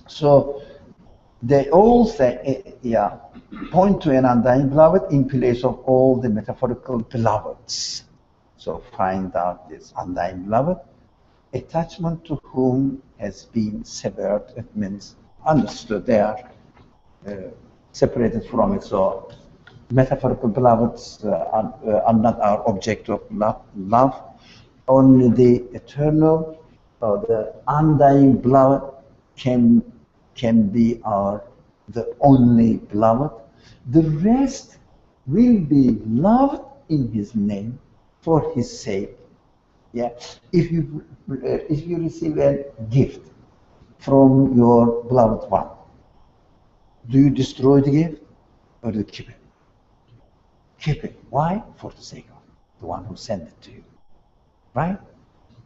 [SPEAKER 1] So they all say, point to an undying beloved in place of all the metaphorical beloveds. So find out this undying beloved, attachment to whom has been severed. It means understood, they are separated from it. So metaphorical beloveds are not our object of love. Only the eternal or the undying beloved can be the only beloved. The rest will be loved in His name, for His sake. Yeah. If you receive a gift from your beloved one, do you destroy the gift or do you keep it? Keep it. Why? For the sake of the one who sent it to you. Right?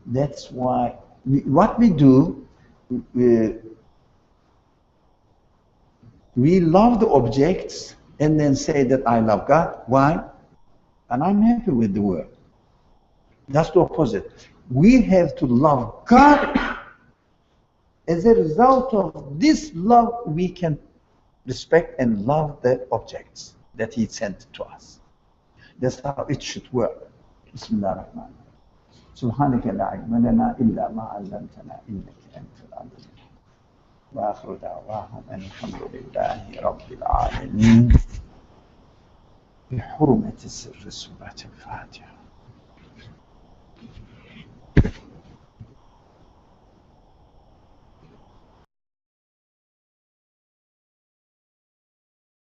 [SPEAKER 1] That's why what we do, we love the objects and then say that I love God. Why? And I'm happy with the world. That's the opposite. We have to love God. As a result of this love, we can respect and love the objects that He sent to us. That's how it should work. Bismillah ar-Rahman ar-Rahim. سبحانك لا علم لنا إلا ما علمتنا إنك أنت العليم. وآخر دعواهم أن الحمد لله رب العالمين. بحرمة سر سورة الفاتحة.